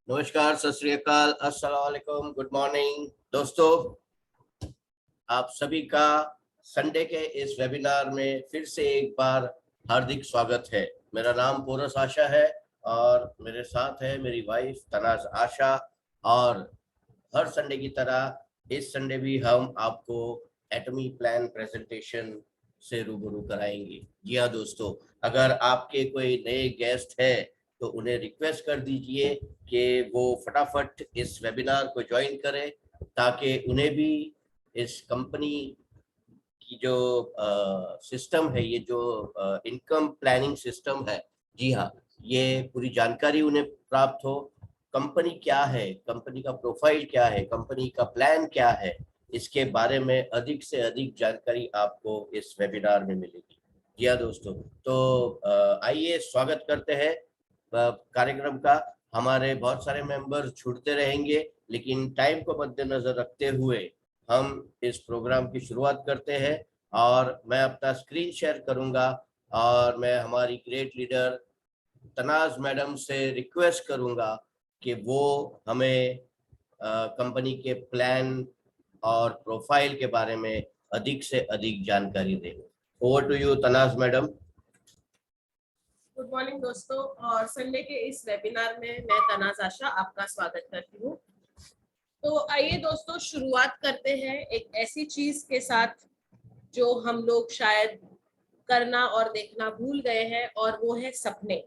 नमस्कार, सत श्री अकाल, अस्सलाम वालेकुम, गुड मॉर्निंग दोस्तों। आप सभी का संडे के इस वेबिनार में फिर से एक बार हार्दिक स्वागत है। मेरा नाम पोरस आशा है और मेरे साथ है मेरी वाइफ तनाज आशा। और हर संडे की तरह इस संडे भी हम आपको एटमी प्लान प्रेजेंटेशन से रूबरू कराएंगे। जी हाँ दोस्तों, अगर आपके कोई नए गेस्ट है तो उन्हें रिक्वेस्ट कर दीजिए कि वो फटाफट इस वेबिनार को ज्वाइन करें ताकि उन्हें भी इस कंपनी की जो सिस्टम है, ये जो इनकम प्लानिंग सिस्टम है, जी हाँ, ये पूरी जानकारी उन्हें प्राप्त हो। कंपनी क्या है, कंपनी का प्रोफाइल क्या है, कंपनी का प्लान क्या है, इसके बारे में अधिक से अधिक जानकारी आपको इस वेबिनार में मिलेगी। जी हाँ दोस्तों, तो आइए स्वागत करते हैं कार्यक्रम का। हमारे बहुत सारे मेंबर्स छूटते रहेंगे, लेकिन टाइम को मद्देनजर रखते हुए हम इस प्रोग्राम की शुरुआत करते हैं। और मैं अपना स्क्रीन शेयर करूंगा और मैं हमारी ग्रेट लीडर तनाज मैडम से रिक्वेस्ट करूंगा कि वो हमें कंपनी के प्लान और प्रोफाइल के बारे में अधिक से अधिक जानकारी दें। Over to you Tanaz madam. Good morning दोस्तों, और संडे के इस वेबिनार में मैं तनाज आशा आपका स्वागत करती हूँ। तो आइए दोस्तों, शुरुआत करते हैं एक ऐसी चीज के साथ जो हम लोग शायद करना और देखना भूल गए हैं, और वो है सपने।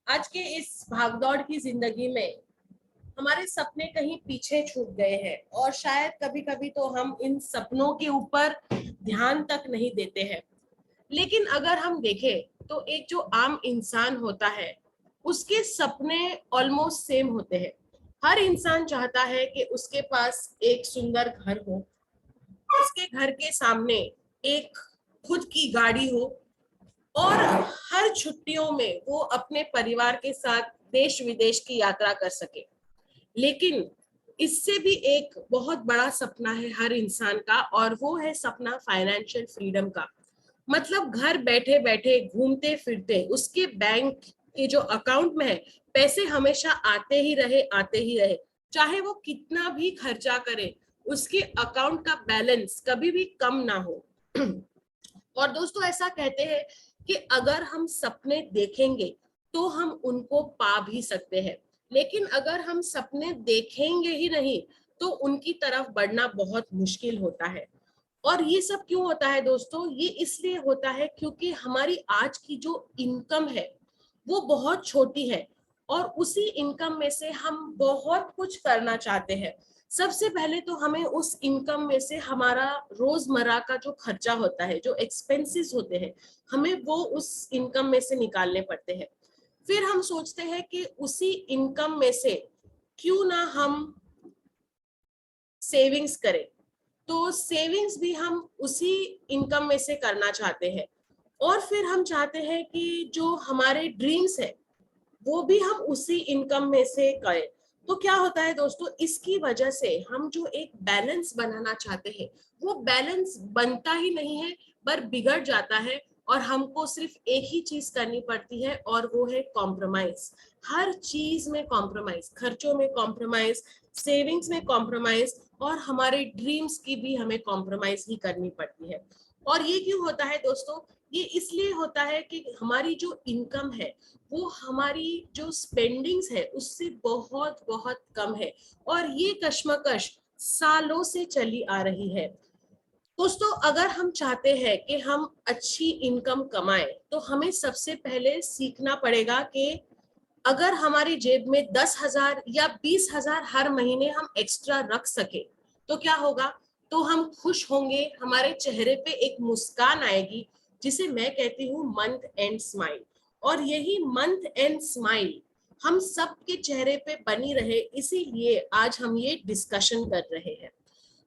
आज के इस भागदौड़ की जिंदगी में हमारे सपने कहीं पीछे छूट गए हैं, और शायद कभी कभी तो हम इन सपनों के ऊपर ध्यान तक नहीं देते हैं। लेकिन अगर हम देखें तो एक जो आम इंसान होता है, उसके सपने ऑलमोस्ट सेम होते हैं। हर इंसान चाहता है कि उसके पास एक सुंदर घर हो, उसके घर के सामने एक खुद की गाड़ी हो, और हर छुट्टियों में वो अपने परिवार के साथ देश विदेश की यात्रा कर सके। लेकिन इससे भी एक बहुत बड़ा सपना है हर इंसान का, और वो है सपना फाइनेंशियल फ्रीडम का। मतलब घर बैठे बैठे घूमते फिरते उसके बैंक के जो अकाउंट में है, पैसे हमेशा आते ही रहे, चाहे वो कितना भी खर्चा करे, उसके अकाउंट का बैलेंस कभी भी कम ना हो। और दोस्तों, ऐसा कहते हैं कि अगर हम सपने देखेंगे तो हम उनको पा भी सकते हैं, लेकिन अगर हम सपने देखेंगे ही नहीं तो उनकी तरफ बढ़ना बहुत मुश्किल होता है। और ये सब क्यों होता है दोस्तों? ये इसलिए होता है क्योंकि हमारी आज की जो इनकम है वो बहुत छोटी है, और उसी इनकम में से हम बहुत कुछ करना चाहते हैं। सबसे पहले तो हमें उस इनकम में से हमारा रोजमर्रा का जो खर्चा होता है, जो एक्सपेंसेस होते हैं, हमें वो उस इनकम में से निकालने पड़ते हैं। फिर हम सोचते हैं कि उसी इनकम में से क्यों ना हम सेविंग्स करें, तो सेविंग्स भी हम उसी इनकम में से करना चाहते हैं। और फिर हम चाहते हैं कि जो हमारे ड्रीम्स है वो भी हम उसी इनकम में से करें। तो क्या होता है दोस्तों, इसकी वजह से हम जो एक बैलेंस बनाना चाहते हैं वो बैलेंस बनता ही नहीं है, पर बिगड़ जाता है। और हमको सिर्फ एक ही चीज करनी पड़ती है, और वो है कॉम्प्रोमाइज। हर चीज में कॉम्प्रोमाइज, खर्चों में कॉम्प्रोमाइज, सेविंग्स में कॉम्प्रोमाइज, और हमारे ड्रीम्स की भी हमें कॉम्प्रोमाइज ही करनी पड़ती है। और ये क्यों होता है दोस्तों? ये इसलिए होता है कि हमारी जो इनकम है वो हमारी जो स्पेंडिंग्स है उससे बहुत बहुत कम है, और ये कश्मकश सालों से चली आ रही है। दोस्तों, अगर हम चाहते हैं कि हम अच्छी इनकम कमाएं तो हमें सबसे पहले सीखना पड़ेगा कि अगर हमारी जेब में 10,000 या 20,000 हर महीने हम एक्स्ट्रा रख सके तो क्या होगा? तो हम खुश होंगे, हमारे चेहरे पे एक मुस्कान आएगी, जिसे मैं कहती हूँ मंथ एंड स्माइल। और यही मंथ एंड स्माइल हम सबके चेहरे पे बनी रहे, इसीलिए आज हम ये डिस्कशन कर रहे हैं।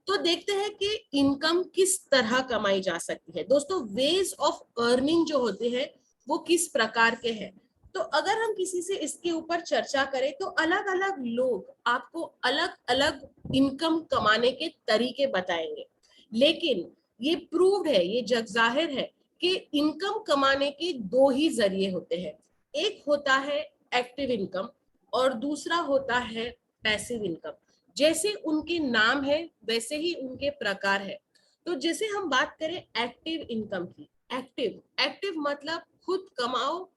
तो देखते हैं कि इनकम किस तरह कमाई जा सकती है। दोस्तों, वेज ऑफ अर्निंग जो होते हैं वो किस प्रकार के हैं, तो अगर हम किसी से इसके ऊपर चर्चा करें तो अलग अलग लोग आपको अलग अलग इनकम कमाने के तरीके बताएंगे। लेकिन ये प्रूव्ड है, ये जग जाहिर है कि इनकम कमाने के दो ही जरिए होते हैं। एक होता है एक्टिव इनकम, और दूसरा होता है पैसिव इनकम। जैसे उनके नाम है वैसे ही उनके प्रकार है। तो जैसे हम बात करें एक्टिव इनकम की, एक्टिव एक्टिव मतलब खुद कमाओ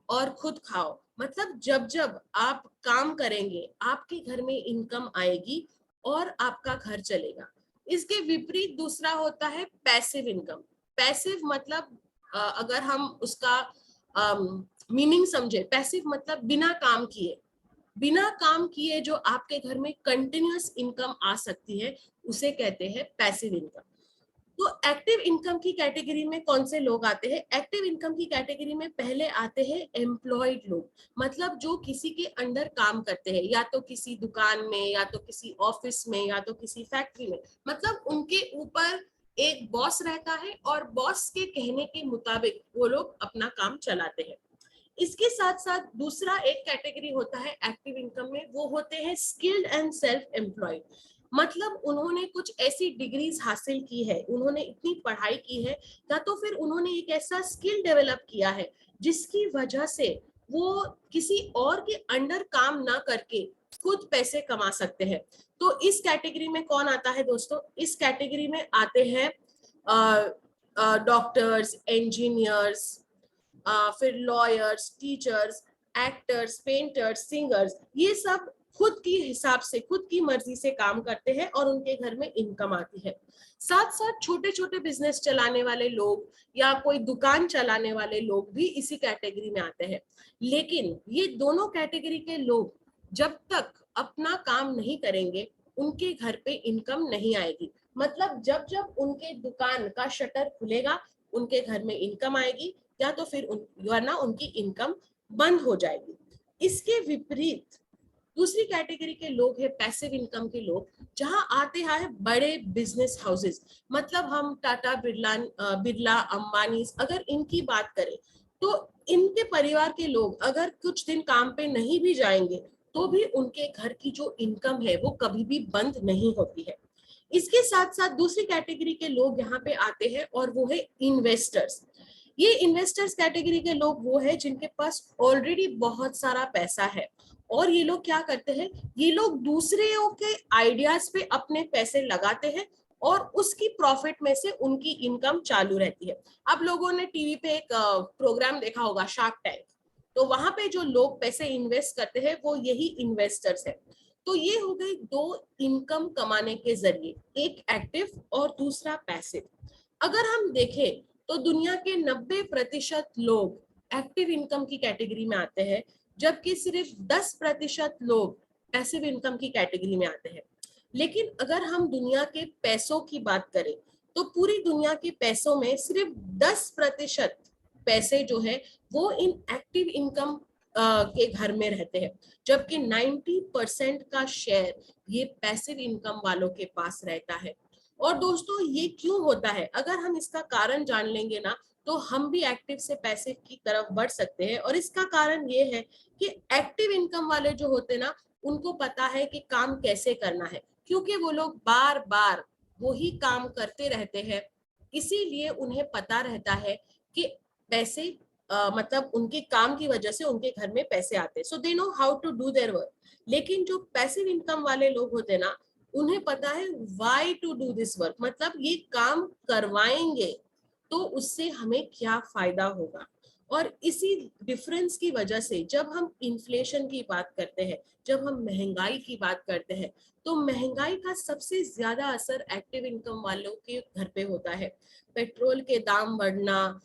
और खुद खाओ, मतलब जब जब आप काम करेंगे आपके घर में इनकम आएगी और आपका घर चलेगा। इसके विपरीत दूसरा होता है पैसिव इनकम। पैसिव मतलब अगर हम उसका मीनिंग समझे, पैसिव मतलब बिना काम किए, बिना काम किए जो आपके घर में कंटिन्यूअस इनकम आ सकती है उसे कहते हैं पैसिव इनकम। तो एक्टिव इनकम की कैटेगरी में कौन से लोग आते हैं? एक्टिव इनकम की कैटेगरी में पहले आते हैं एम्प्लॉयड लोग, मतलब जो किसी के अंडर काम करते हैं, या तो किसी दुकान में, या तो किसी ऑफिस में, या तो किसी फैक्ट्री में, मतलब उनके ऊपर एक बॉस रहता है और बॉस के कहने के मुताबिक वो लोग अपना काम चलाते हैं। इसके साथ साथ दूसरा एक कैटेगरी होता है एक्टिव इनकम में, वो होते हैं स्किल्ड एंड सेल्फ एम्प्लॉयड, मतलब उन्होंने कुछ ऐसी डिग्रीज हासिल की है, उन्होंने इतनी पढ़ाई की है, या तो फिर उन्होंने एक ऐसा स्किल डेवलप किया है जिसकी वजह से वो किसी और के अंडर काम ना करके खुद पैसे कमा सकते हैं। तो इस कैटेगरी में कौन आता है दोस्तों? इस कैटेगरी में आते हैं डॉक्टर्स, इंजीनियर्स, फिर lawyers, teachers, actors, painters, singers, ये सब खुद की हिसाब से, खुद की मर्जी से काम करते हैं और उनके घर में इनकम आती है। साथ साथ छोटे छोटे बिजनेस चलाने वाले लोग या कोई दुकान चलाने वाले लोग भी इसी कैटेगरी में आते हैं। लेकिन ये दोनों कैटेगरी के लोग जब तक अपना काम नहीं करेंगे उनके घर पे इनकम नहीं आएगी, मतलब जब जब उनके दुकान का शटर खुलेगा उनके घर में इनकम आएगी, या तो फिर वरना उनकी इनकम बंद हो जाएगी। इसके विपरीत दूसरी कैटेगरी के लोग हैं पैसिव इनकम के लोग, जहां आते हैं बड़े बिजनेस हाउसेस, मतलब हम टाटा, बिरला, अंबानी, अगर इनकी बात करें तो इनके परिवार के लोग अगर कुछ दिन काम पे नहीं भी जाएंगे तो भी उनके घर की जो इनकम है वो कभी भी बंद नहीं होती है। इसके साथ साथ दूसरी कैटेगरी के लोग यहाँ पे आते हैं और वो है इन्वेस्टर्स। ये इन्वेस्टर्स कैटेगरी के लोग वो है जिनके पास ऑलरेडी बहुत सारा पैसा है, और ये लोग क्या करते हैं, ये लोग दूसरों के आइडियाज पे अपने पैसे लगाते हैं और उसकी प्रॉफिट में से उनकी इनकम चालू रहती है। आप लोगों ने टीवी पे एक प्रोग्राम देखा होगा, शार्क टैंक, तो वहां पे जो लोग पैसे इन्वेस्ट करते हैं वो यही इन्वेस्टर्स है। तो ये हो गई दो इनकम कमाने के जरिए, एक एक्टिव और दूसरा पैसिव। अगर हम देखें तो दुनिया के 90% लोग एक्टिव इनकम की कैटेगरी में आते हैं, जबकि सिर्फ 10% लोग पैसिव इनकम की कैटेगरी में आते हैं। लेकिन अगर हम दुनिया के पैसों की बात करें तो पूरी दुनिया के पैसों में सिर्फ 10% पैसे जो है वो इन एक्टिव इनकम के घर में रहते हैं, जबकि 90% का शेयर ये पैसिव इनकम वालों के पास रहता है। और दोस्तों ये क्यों होता है, अगर हम इसका कारण जान लेंगे ना तो हम भी एक्टिव से पैसिव की तरफ बढ़ सकते हैं। और इसका कारण ये है कि एक्टिव इनकम वाले जो होते हैं ना उनको पता है कि काम कैसे करना है, क्योंकि वो लोग बार बार वही काम करते रहते हैं, इसीलिए उन्हें पता रहता है कि पैसे मतलब उनके काम की वजह से उनके घर में पैसे आते हैं, so they know how to do their work. लेकिन जो पैसिव इनकम वाले लोग होते हैं ना उन्हें पता है why to do this work, मतलब ये काम करवाएंगे तो उससे हमें क्या फायदा होगा। और इसी डिफरेंस की वजह से जब हम इन्फ्लेशन की बात करते हैं, जब हम महंगाई की बात करते हैं, तो महंगाई का सबसे ज्यादा असर एक्टिव इनकम वालों के घर पे होता है। पेट्रोल के दाम बढ़ना,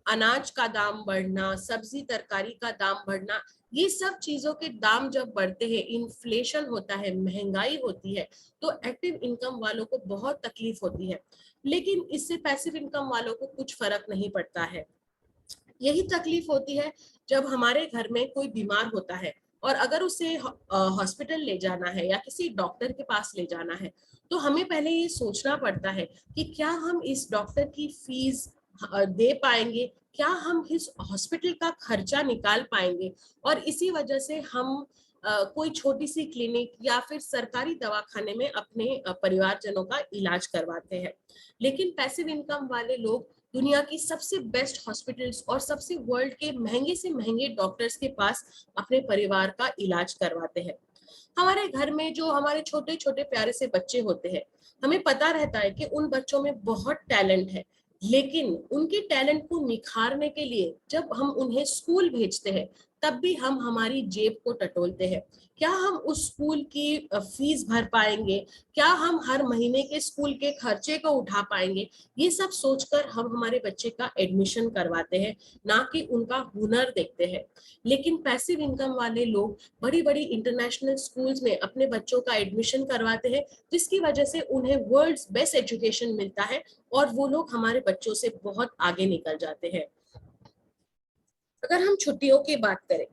अनाज का दाम बढ़ना, सब्जी तरकारी का दाम बढ़ना, ये सब चीजों के दाम जब बढ़ते हैं, इन्फ्लेशन होता है, महंगाई होती है, तो एक्टिव इनकम वालों को बहुत तकलीफ होती है। लेकिन इससे पैसिव इनकम वालों को कुछ फर्क नहीं पड़ता है। यही तकलीफ होती है जब हमारे घर में कोई बीमार होता है और अगर उसे हॉस्पिटल ले जाना है या किसी डॉक्टर के पास ले जाना है, तो हमें पहले ये सोचना पड़ता है कि क्या हम इस डॉक्टर की फीस दे पाएंगे, क्या हम इस हॉस्पिटल का खर्चा निकाल पाएंगे। और इसी वजह से हम कोई छोटी सी क्लिनिक या फिर सरकारी दवाखाने में अपने परिवारजनों का इलाज करवाते हैं। लेकिन पैसिव इनकम वाले लोग दुनिया की सबसे बेस्ट हॉस्पिटल्स और सबसे वर्ल्ड के महंगे से महंगे डॉक्टर्स के पास अपने परिवार का इलाज करवाते हैं। हमारे घर में जो हमारे छोटे छोटे प्यारे से बच्चे होते हैं, हमें पता रहता है कि उन बच्चों में बहुत टैलेंट है, लेकिन उनके टैलेंट को निखारने के लिए जब हम उन्हें स्कूल भेजते हैं, तब भी हम हमारी जेब को टटोलते हैं। क्या हम उस स्कूल की फीस भर पाएंगे? क्या हम हर महीने के स्कूल के खर्चे को उठा पाएंगे? ये सब सोचकर हम हमारे बच्चे का एडमिशन करवाते हैं, ना कि उनका हुनर देखते हैं। लेकिन पैसिव इनकम वाले लोग बड़ी बड़ी इंटरनेशनल स्कूल्स में अपने बच्चों का एडमिशन करवाते हैं, जिसकी वजह से उन्हें वर्ल्ड्स बेस्ट एजुकेशन मिलता है और वो लोग हमारे बच्चों से बहुत आगे निकल जाते हैं। अगर हम छुट्टियों की बात करें,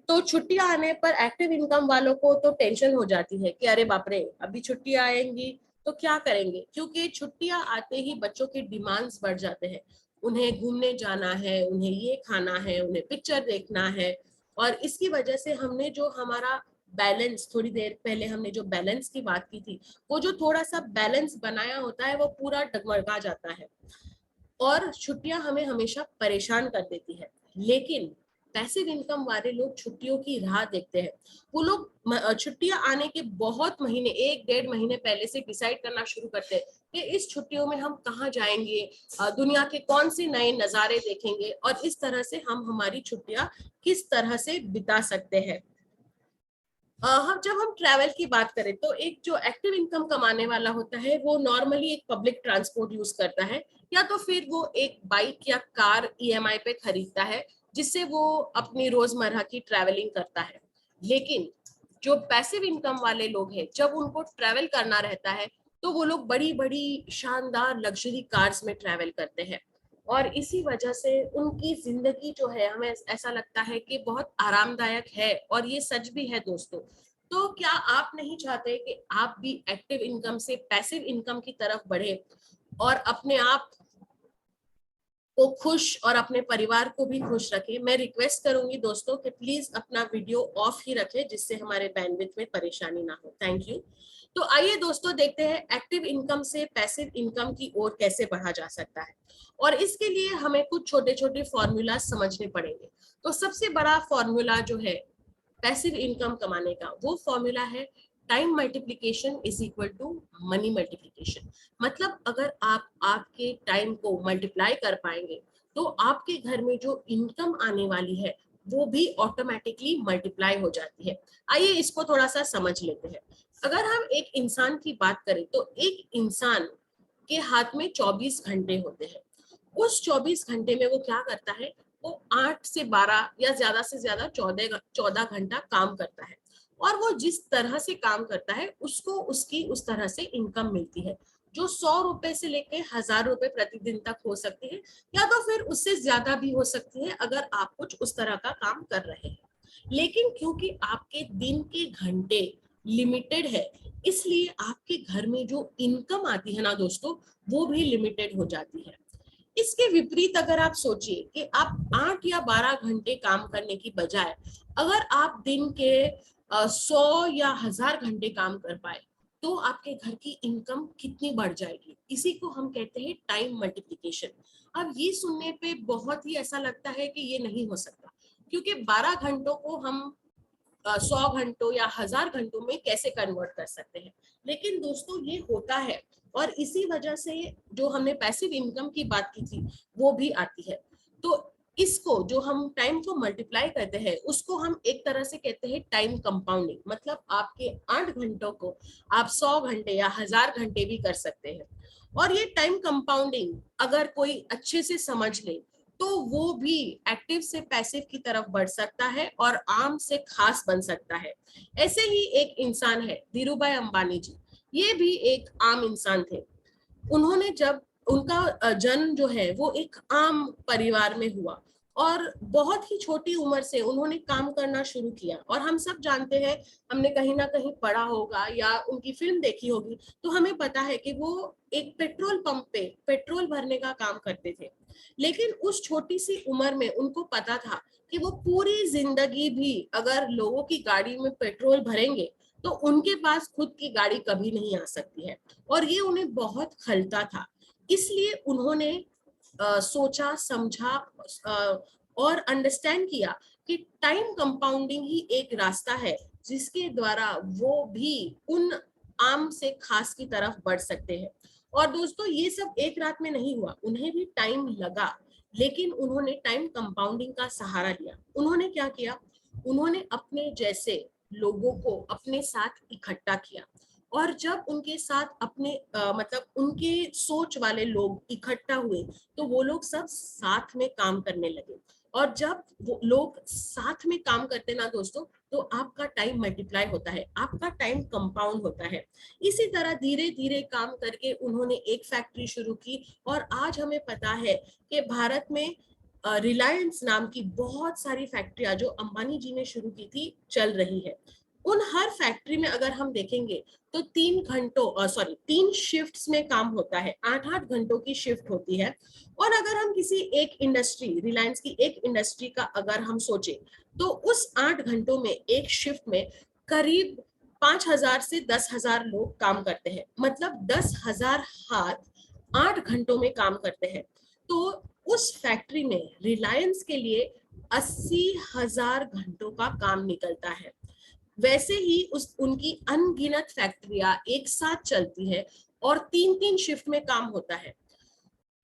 तो छुट्टियां आने पर एक्टिव इनकम वालों को तो टेंशन हो जाती है कि अरे बाप रे, अभी छुट्टियां आएंगी तो क्या करेंगे, क्योंकि छुट्टियां आते ही बच्चों के डिमांड्स बढ़ जाते हैं। उन्हें घूमने जाना है, उन्हें ये खाना है, उन्हें पिक्चर देखना है। और इसकी वजह से हमने जो हमारा बैलेंस, थोड़ी देर पहले हमने जो बैलेंस की बात की थी, वो जो थोड़ा सा बैलेंस बनाया होता है वो पूरा डगमगा जाता है और छुट्टियां हमें हमेशा परेशान कर देती है। लेकिन पैसिव इनकम वाले लोग छुट्टियों की राह देखते हैं। वो लोग छुट्टियां आने के बहुत महीने, 1-1.5 महीने पहले से डिसाइड करना शुरू करते हैं कि इस छुट्टियों में हम कहाँ जाएंगे, दुनिया के कौन से नए नजारे देखेंगे, और इस तरह से हम हमारी छुट्टियां किस तरह से बिता सकते हैं। हम जब हम ट्रैवल की बात करें, तो एक जो एक्टिव इनकम कमाने वाला होता है वो नॉर्मली एक पब्लिक ट्रांसपोर्ट यूज करता है, या तो फिर वो एक बाइक या कार ईएमआई पे खरीदता है, जिससे वो अपनी रोजमर्रा की ट्रैवलिंग करता है। लेकिन जो पैसिव इनकम वाले लोग हैं, जब उनको ट्रैवल करना रहता है, तो वो लोग बड़ी बड़ी शानदार लग्जरी कार्स में ट्रैवल करते हैं। और इसी वजह से उनकी जिंदगी जो है, हमें ऐसा लगता है कि बहुत आरामदायक है, और ये सच भी है दोस्तों। तो क्या आप नहीं चाहते कि आप भी एक्टिव इनकम से पैसिव इनकम की तरफ बढ़े और अपने आप को खुश और अपने परिवार को भी खुश रखें? मैं रिक्वेस्ट करूंगी दोस्तों कि प्लीज अपना वीडियो ऑफ ही रखें, जिससे हमारे बैंडविड्थ में परेशानी ना हो। Thank you. तो आइए दोस्तों, देखते हैं एक्टिव इनकम से पैसिव इनकम की ओर कैसे बढ़ा जा सकता है। और इसके लिए हमें कुछ छोटे छोटे फॉर्मूला समझने पड़ेंगे। तो सबसे बड़ा फॉर्मूला जो है पैसिव इनकम कमाने का, वो फॉर्मूला है time multiplication is equal to money multiplication. मतलब अगर आप आपके टाइम को मल्टीप्लाई कर पाएंगे, तो आपके घर में जो इनकम आने वाली है वो भी ऑटोमेटिकली मल्टीप्लाई हो जाती है। आइए इसको थोड़ा सा समझ लेते हैं। अगर हम एक इंसान की बात करें, तो एक इंसान के हाथ में 24 घंटे होते हैं। उस 24 घंटे में वो क्या करता है? वो 8 से 12 या ज्यादा से ज्यादा 14 घंटा काम करता है। और वो जिस तरह से काम करता है, उसको उसकी उस तरह से इनकम मिलती है, जो 100 रुपए से लेके 1000 रुपए प्रतिदिन तक हो सकती है, या तो फिर उससे ज्यादा भी हो सकती है अगर आप कुछ उस तरह का काम कर रहे हैं। लेकिन क्योंकि आपके दिन के घंटे लिमिटेड है, इसलिए आपके घर में जो इनकम आती है ना दोस्तों, वो भी लिमिटेड हो जाती है। इसके विपरीत अगर आप सोचिए कि आप 8 या 12 घंटे काम करने की बजाय अगर आप दिन के 100 या 1000 घंटे काम कर पाए, तो आपके घर की इनकम कितनी बढ़ जाएगी। इसी को हम कहते हैं टाइम मल्टीप्लिकेशन। अब ये सुनने पे बहुत ही ऐसा लगता है कि ये नहीं हो सकता, क्योंकि 12 घंटों को हम 100 घंटों या 1000 घंटों में कैसे कन्वर्ट कर सकते हैं। लेकिन दोस्तों ये होता है, और इसी वजह से जो हमने पैसिव इनकम की बात की थी वो भी आती है। तो इसको जो हम टाइम को मल्टीप्लाई करते हैं, उसको हम एक तरह से कहते हैं टाइम कंपाउंडिंग। मतलब आपके 8 घंटों को आप 100 घंटे या 1000 घंटे भी कर सकते हैं। और ये टाइम कंपाउंडिंग अगर कोई अच्छे से समझ ले, तो वो भी एक्टिव से पैसिव की तरफ बढ़ सकता है और आम से खास बन सकता है। ऐसे ही एक इंसान है धीरूभाई अंबानी जी। ये भी एक आम इंसान थे। उन्होंने जब उनका जन्म जो है वो एक आम परिवार में हुआ, और बहुत ही छोटी उम्र से उन्होंने काम करना शुरू किया। और हम सब जानते हैं, हमने कहीं ना कहीं पढ़ा होगा या उनकी फिल्म देखी होगी, तो हमें पता है कि वो एक पेट्रोल पंप पे पेट्रोल भरने का काम करते थे। लेकिन उस छोटी सी उम्र में उनको पता था कि वो पूरी जिंदगी भी अगर लोगों की गाड़ी में पेट्रोल भरेंगे, तो उनके पास खुद की गाड़ी कभी नहीं आ सकती है। और ये उन्हें बहुत खलता था। इसलिए उन्होंने सोचा समझा और अंडरस्टैंड किया कि टाइम कंपाउंडिंग ही एक रास्ता है जिसके द्वारा वो भी उन आम से खास की तरफ बढ़ सकते हैं। और दोस्तों ये सब एक रात में नहीं हुआ, उन्हें भी टाइम लगा, लेकिन उन्होंने टाइम कंपाउंडिंग का सहारा लिया। उन्होंने क्या किया, उन्होंने अपने जैसे लोगों को अपने साथ इकट्ठा किया, और जब उनके साथ अपने मतलब उनके सोच वाले लोग इकट्ठा हुए तो वो लोग सब साथ में काम करने लगे। और जब वो लोग साथ में काम करते ना दोस्तों, तो आपका टाइम मल्टीप्लाई होता है, आपका टाइम कंपाउंड होता है। इसी तरह धीरे धीरे काम करके उन्होंने एक फैक्ट्री शुरू की, और आज हमें पता है कि भारत में रिलायंस नाम की बहुत सारी फैक्ट्रियां जो अंबानी जी ने शुरू की थी चल रही है। उन हर फैक्ट्री में अगर हम देखेंगे तो 3 शिफ्ट्स में काम होता है, 8-8 घंटों की शिफ्ट होती है। और अगर हम किसी एक इंडस्ट्री, रिलायंस की एक इंडस्ट्री का अगर हम सोचे, तो उस 8 घंटों में एक शिफ्ट में करीब 5,000 से 10,000 लोग काम करते हैं, मतलब 10,000 हाथ 8 घंटों में काम करते हैं। तो उस फैक्ट्री में रिलायंस के लिए 80,000 घंटों का काम निकलता है। वैसे ही उस उनकी अनगिनत फैक्ट्रियां एक साथ चलती है और 3-3 शिफ्ट में काम होता है।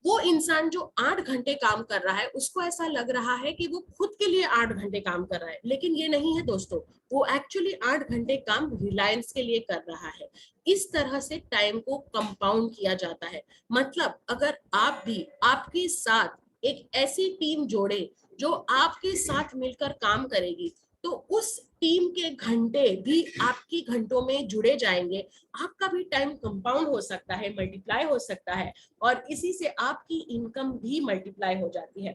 वो इंसान जो 8 घंटे काम कर रहा है, उसको ऐसा लग रहा है कि वो खुद के लिए 8 घंटे काम कर रहा है, लेकिन ये नहीं है दोस्तों, वो एक्चुअली 8 घंटे काम रिलायंस के लिए कर रहा है। इस तरह से टाइम को कंपाउंड किया जाता है। मतलब अगर आप भी आपके साथ एक ऐसी टीम जोड़े जो आपके साथ मिलकर काम करेगी, तो उस टीम के घंटे भी आपकी घंटों में जुड़े जाएंगे, आपका भी टाइम कंपाउंड हो सकता है, मल्टीप्लाई हो सकता है, और इसी से आपकी इनकम भी मल्टीप्लाई हो जाती है।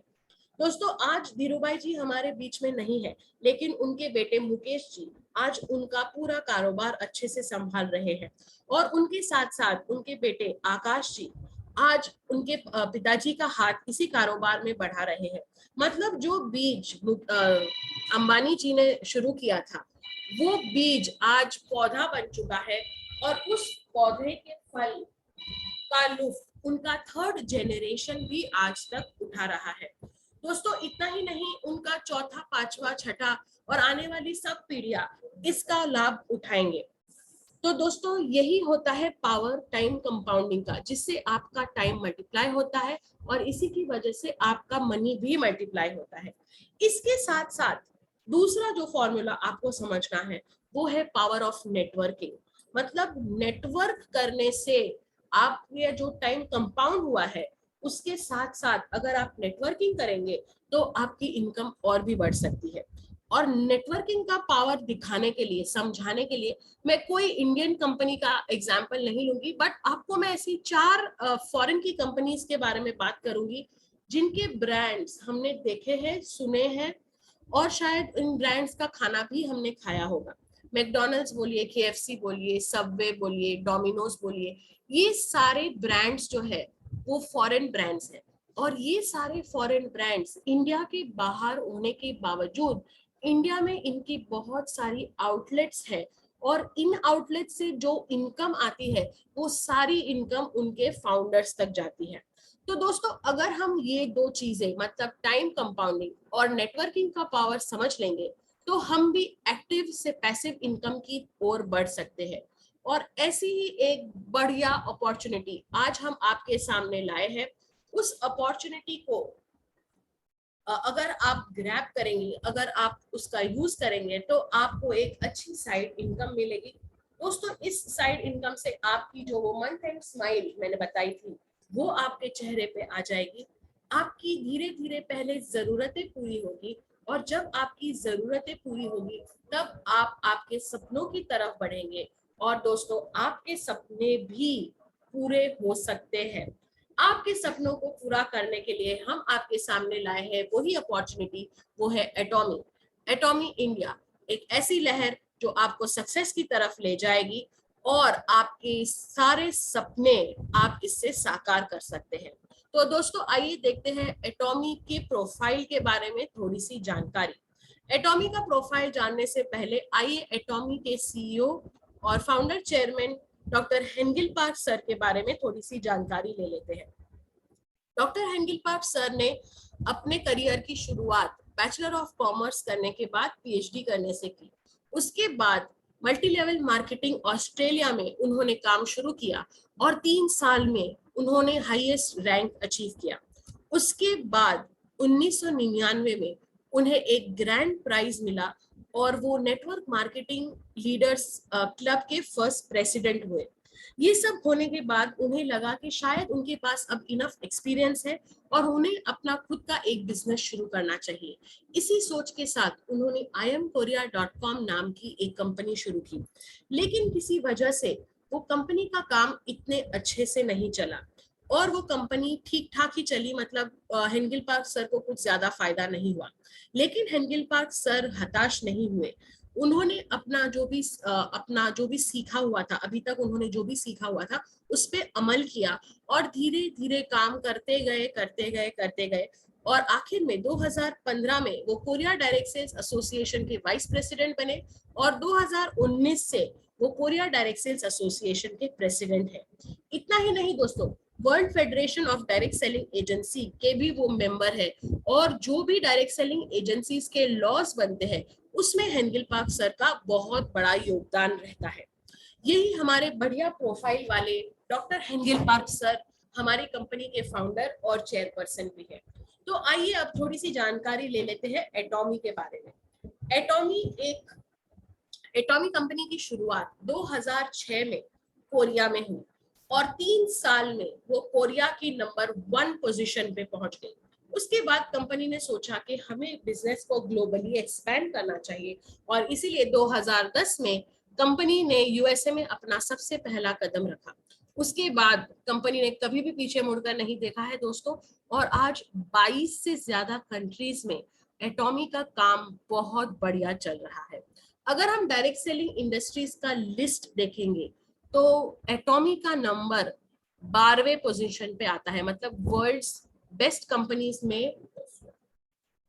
दोस्तों आज धीरूभाई जी हमारे बीच में नहीं है, लेकिन उनके बेटे मुकेश जी आज उनका पूरा कारोबार अच्छे से संभाल रहे हैं, और उनके साथ साथ उनके बेटे आकाश जी आज उनके पिताजी का हाथ इसी कारोबार में बढ़ा रहे हैं। मतलब जो बीज अंबानी जी ने शुरू किया था, वो बीज आज पौधा बन चुका है, और उस पौधे के फल का लुत्फ उनका 3rd जेनरेशन भी आज तक उठा रहा है। दोस्तों इतना ही नहीं, उनका 4था, 5वां, 6ठा और आने वाली सब पीढ़ियां इसका लाभ उठाएंगे। तो दोस्तों यही होता है पावर टाइम कंपाउंडिंग का, जिससे आपका टाइम मल्टीप्लाई होता है, और इसी की वजह से आपका मनी भी मल्टीप्लाई होता है। इसके साथ साथ दूसरा जो फॉर्मूला आपको समझना है, वो है पावर ऑफ नेटवर्किंग। मतलब नेटवर्क करने से आप ये जो टाइम कंपाउंड हुआ है, उसके साथ साथ अगर आप नेटवर्किंग करेंगे तो आपकी इनकम और भी बढ़ सकती है। और नेटवर्किंग का पावर दिखाने के लिए, समझाने के लिए मैं कोई इंडियन कंपनी का एग्जाम्पल नहीं लूंगी, बट आपको मैं ऐसी 4 फॉरेन की कंपनीज के बारे में बात करूंगी जिनके ब्रांड्स हमने देखे हैं, सुने हैं, और शायद इन ब्रांड्स का खाना भी हमने खाया होगा। मैकडॉनल्ड्स बोलिए, KFC बोलिए, सबवे बोलिए, डोमिनोज बोलिए, ये सारे ब्रांड्स जो है वो फॉरेन ब्रांड्स हैं। और ये सारे फॉरेन ब्रांड्स इंडिया के बाहर होने के बावजूद इंडिया में इनकी बहुत सारी आउटलेट्स हैं, और इन आउटलेट से जो इनकम आती है वो सारी इनकम उनके फाउंडर्स तक जाती है। तो दोस्तों अगर हम ये 2 चीजें, मतलब टाइम कंपाउंडिंग और नेटवर्किंग का पावर समझ लेंगे, तो हम भी एक्टिव से पैसिव इनकम की ओर बढ़ सकते हैं। और ऐसी ही एक बढ़िया अपॉर्चुनिटी आज हम आपके सामने लाए हैं। उस अपॉर्चुनिटी को अगर आप ग्रैब करेंगे, अगर आप उसका यूज करेंगे, तो आपको एक अच्छी साइड इनकम मिलेगी। दोस्तों इस साइड इनकम से आपकी जो वो मंथ एंड स्माइल मैंने बताई थी, वो आपके चेहरे पे आ जाएगी। आपकी धीरे धीरे पहले जरूरतें पूरी होगी, और जब आपकी जरूरतें पूरी होगी तब आप आपके सपनों की तरफ बढ़ेंगे, और दोस्तों आपके सपने भी पूरे हो सकते हैं। आपके सपनों को पूरा करने के लिए हम आपके सामने लाए हैं वही अपॉर्चुनिटी, वो है एटॉमी। एटॉमी इंडिया एक ऐसी लहर जो आपको सक्सेस की तरफ ले जाएगी, और आपके सारे सपने आप इससे साकार कर सकते हैं। तो दोस्तों आइए देखते हैं एटॉमी के प्रोफाइल के बारे में थोड़ी सी जानकारी। एटॉमी का प्रोफाइल जानने से पहले आइए एटॉमी के CEO और founder chairman doctor Hengil Park sir के बारे में थोड़ी सी जानकारी ले लेते हैं। डॉक्टर हेंगल पार्क सर ने अपने करियर की शुरुआत बैचलर ऑफ कॉमर्स करने के बाद पीएचडी करने से की। उसके बाद मल्टी लेवल मार्केटिंग ऑस्ट्रेलिया में उन्होंने काम शुरू किया और 3 साल में उन्होंने हाईएस्ट रैंक अचीव किया। उसके बाद 1999 में उन्हें एक ग्रैंड प्राइज मिला और वो नेटवर्क मार्केटिंग लीडर्स क्लब के फर्स्ट प्रेसिडेंट हुए। ये सब होने के बाद उन्हें लगा कि शायद उनके पास अब इनफ एक्सपीरियंस है और उन्हें अपना खुद का एक बिजनेस शुरू करना चाहिए। इसी सोच के साथ उन्होंने IamKorea.com नाम की एक कंपनी शुरू की, लेकिन किसी वजह से वो कंपनी का काम इतने अच्छे से नहीं चला और वो कंपनी ठीक ठाक ही चली, मतलब हेंगल पार्क सर को कुछ ज्यादा फायदा नहीं हुआ। लेकिन हेंगल पार्क सर हताश नहीं हुए। उन्होंने अपना जो भी सीखा हुआ था, अभी तक उन्होंने जो भी सीखा हुआ था उस पे अमल किया और धीरे धीरे काम करते गए और आखिर में 2015 में वो कोरिया डायरेक्ट सेल्स एसोसिएशन के वाइस प्रेसिडेंट बने और 2019 से वो कोरिया डायरेक्ट सेल्स एसोसिएशन के प्रेसिडेंट है। इतना ही नहीं दोस्तों, world federation of direct selling agency के भी वो मेंबर है और जो भी डायरेक्ट सेलिंग एजेंसीज के लॉस बनते हैं उसमें हेंगल पार्क सर का बहुत बड़ा योगदान रहता है। यही हमारे बढ़िया प्रोफाइल वाले डॉक्टर हेंगल पार्क सर हमारी कंपनी के फाउंडर और चेयरपर्सन भी है। तो आइए अब थोड़ी सी जानकारी ले लेते हैं एटॉमी के बारे में। एटॉमी कंपनी की शुरुआत 2006 में कोरिया में हुई और 3 साल में वो कोरिया की नंबर 1 पोजीशन पे पहुंच गई। उसके बाद कंपनी ने सोचा कि हमें बिजनेस को ग्लोबली एक्सपैंड करना चाहिए और इसीलिए 2010 में कंपनी ने यूएसए में अपना सबसे पहला कदम रखा। उसके बाद कंपनी ने कभी भी पीछे मुड़कर नहीं देखा है दोस्तों, और आज 22 से ज्यादा कंट्रीज में एटॉमी का काम बहुत बढ़िया चल रहा है। अगर हम डायरेक्ट सेलिंग इंडस्ट्रीज का लिस्ट देखेंगे तो एटॉमी का नंबर 12वें पोजीशन पे आता है, मतलब वर्ल्ड्स बेस्ट कंपनीज में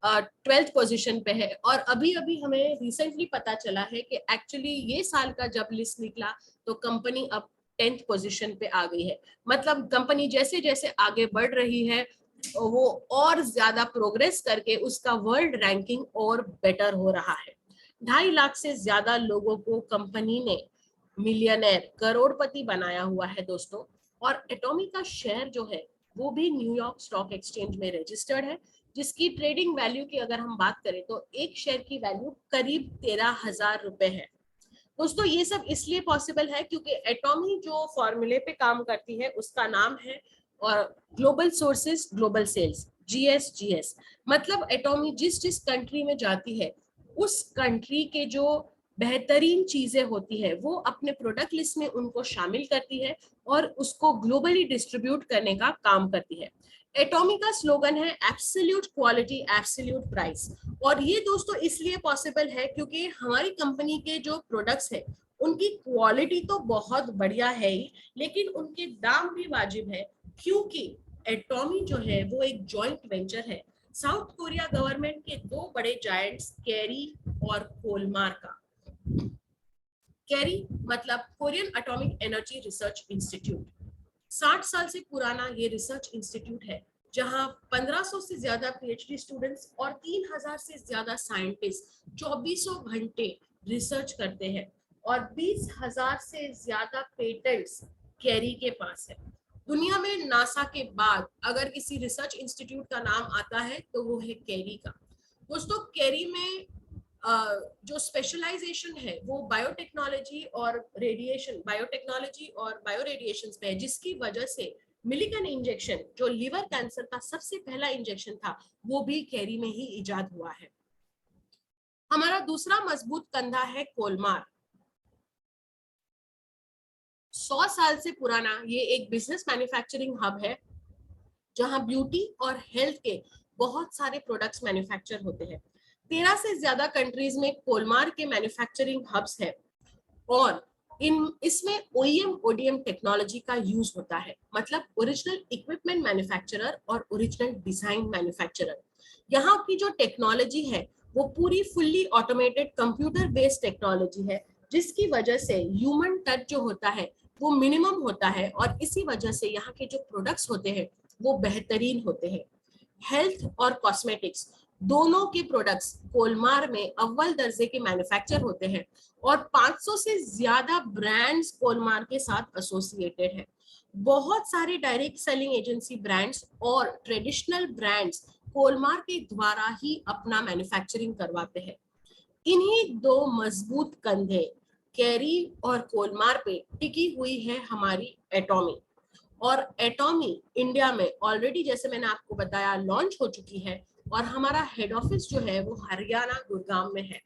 12th पोजीशन पे है। और अभी अभी हमें रिसेंटली पता चला है कि एक्चुअली ये साल का जब लिस्ट निकला तो कंपनी अब 10th पोजीशन पे आ गई है। मतलब कंपनी जैसे जैसे आगे बढ़ रही है वो और ज्यादा प्रोग्रेस करके उसका वर्ल्ड रैंकिंग और बेटर हो रहा है। 2.5 लाख से ज्यादा लोगों को कंपनी ने मिलियनेयर, करोड़पति बनाया हुआ है दोस्तों। और एटॉमी का शेयर जो है वो भी न्यूयॉर्क स्टॉक एक्सचेंज में रजिस्टर्ड है, जिसकी ट्रेडिंग वैल्यू की अगर हम बात करें तो एक शेयर की वैल्यू करीब 13,000 रुपए है। दोस्तों ये सब इसलिए पॉसिबल है क्योंकि एटॉमी जो फॉर्मूले पे काम करती है उसका नाम है और global sources global sales, GSGS। मतलब एटॉमी जिस जिस कंट्री में जाती है उस कंट्री के जो बेहतरीन चीजें होती है वो अपने प्रोडक्ट लिस्ट में उनको शामिल करती है और उसको ग्लोबली डिस्ट्रीब्यूट करने का काम करती है। एटॉमी का स्लोगन है एब्सोल्यूट क्वालिटी एब्सोल्यूट प्राइस। और ये दोस्तों इसलिए पॉसिबल है क्योंकि हमारी कंपनी के जो प्रोडक्ट्स है उनकी क्वालिटी तो बहुत बढ़िया है ही, लेकिन उनके दाम भी वाजिब है क्योंकि एटॉमी जो है वो एक जॉइंट वेंचर है साउथ कोरिया गवर्नमेंट के 2 बड़े जायंट्स केरी और कोलमार का। केरी मतलब Korean atomic energy research institute. 60 साल से पुराना ये रिसर्च इंस्टीट्यूट है जहां 1500 से ज्यादा पीएचडी स्टूडेंट्स और 3000 से ज्यादा साइंटिस्ट 24 घंटे रिसर्च करते हैं और 20,000 से ज्यादा पेटेंट्स केरी के पास है। दुनिया में नासा के बाद अगर किसी रिसर्च इंस्टीट्यूट का नाम आता है तो वो है केरी का। दोस्तों केरी में जो स्पेशलाइजेशन है वो बायोटेक्नोलॉजी और बायो रेडिएशन पे है, जिसकी वजह से मिलिकन इंजेक्शन जो लिवर कैंसर का सबसे पहला इंजेक्शन था वो भी केरी में ही इजाद हुआ है। हमारा दूसरा मजबूत कंधा है कोलमार। 100 साल से पुराना ये एक बिजनेस मैन्युफैक्चरिंग हब है जहां ब्यूटी और हेल्थ के बहुत सारे प्रोडक्ट्स मैन्युफैक्चर होते हैं। 13 से ज्यादा कंट्रीज में कोलमार के मैन्युफैक्चरिंग हब्स है और इसमें OEM ODM टेक्नोलॉजी का यूज होता है, मतलब ओरिजिनल इक्विपमेंट मैन्युफैक्चरर और ओरिजिनल डिजाइन मैन्युफैक्चरर। यहाँ की जो टेक्नोलॉजी है वो पूरी fully automated computer based technology है, जिसकी वजह से ह्यूमन टच जो होता है वो मिनिमम होता है और इसी वजह से यहाँ के जो प्रोडक्ट्स होते हैं वो बेहतरीन होते हैं। हेल्थ और कॉस्मेटिक्स दोनों के प्रोडक्ट्स कोलमार में अव्वल दर्जे के मैन्युफैक्चर होते हैं और 500 से ज्यादा ब्रांड्स कोलमार के साथ एसोसिएटेड है। बहुत सारे डायरेक्ट सेलिंग एजेंसी ब्रांड्स और ट्रेडिशनल ब्रांड्स कोलमार के द्वारा ही अपना मैन्युफैक्चरिंग करवाते हैं। इन्हीं दो मजबूत कंधे कैरी और कोलमार पे टिकी हुई है हमारी एटॉमी। और एटॉमी इंडिया में ऑलरेडी, जैसे मैंने आपको बताया, लॉन्च हो चुकी है और हमारा हेड ऑफिस जो है वो हरियाणा गुड़गांव में है।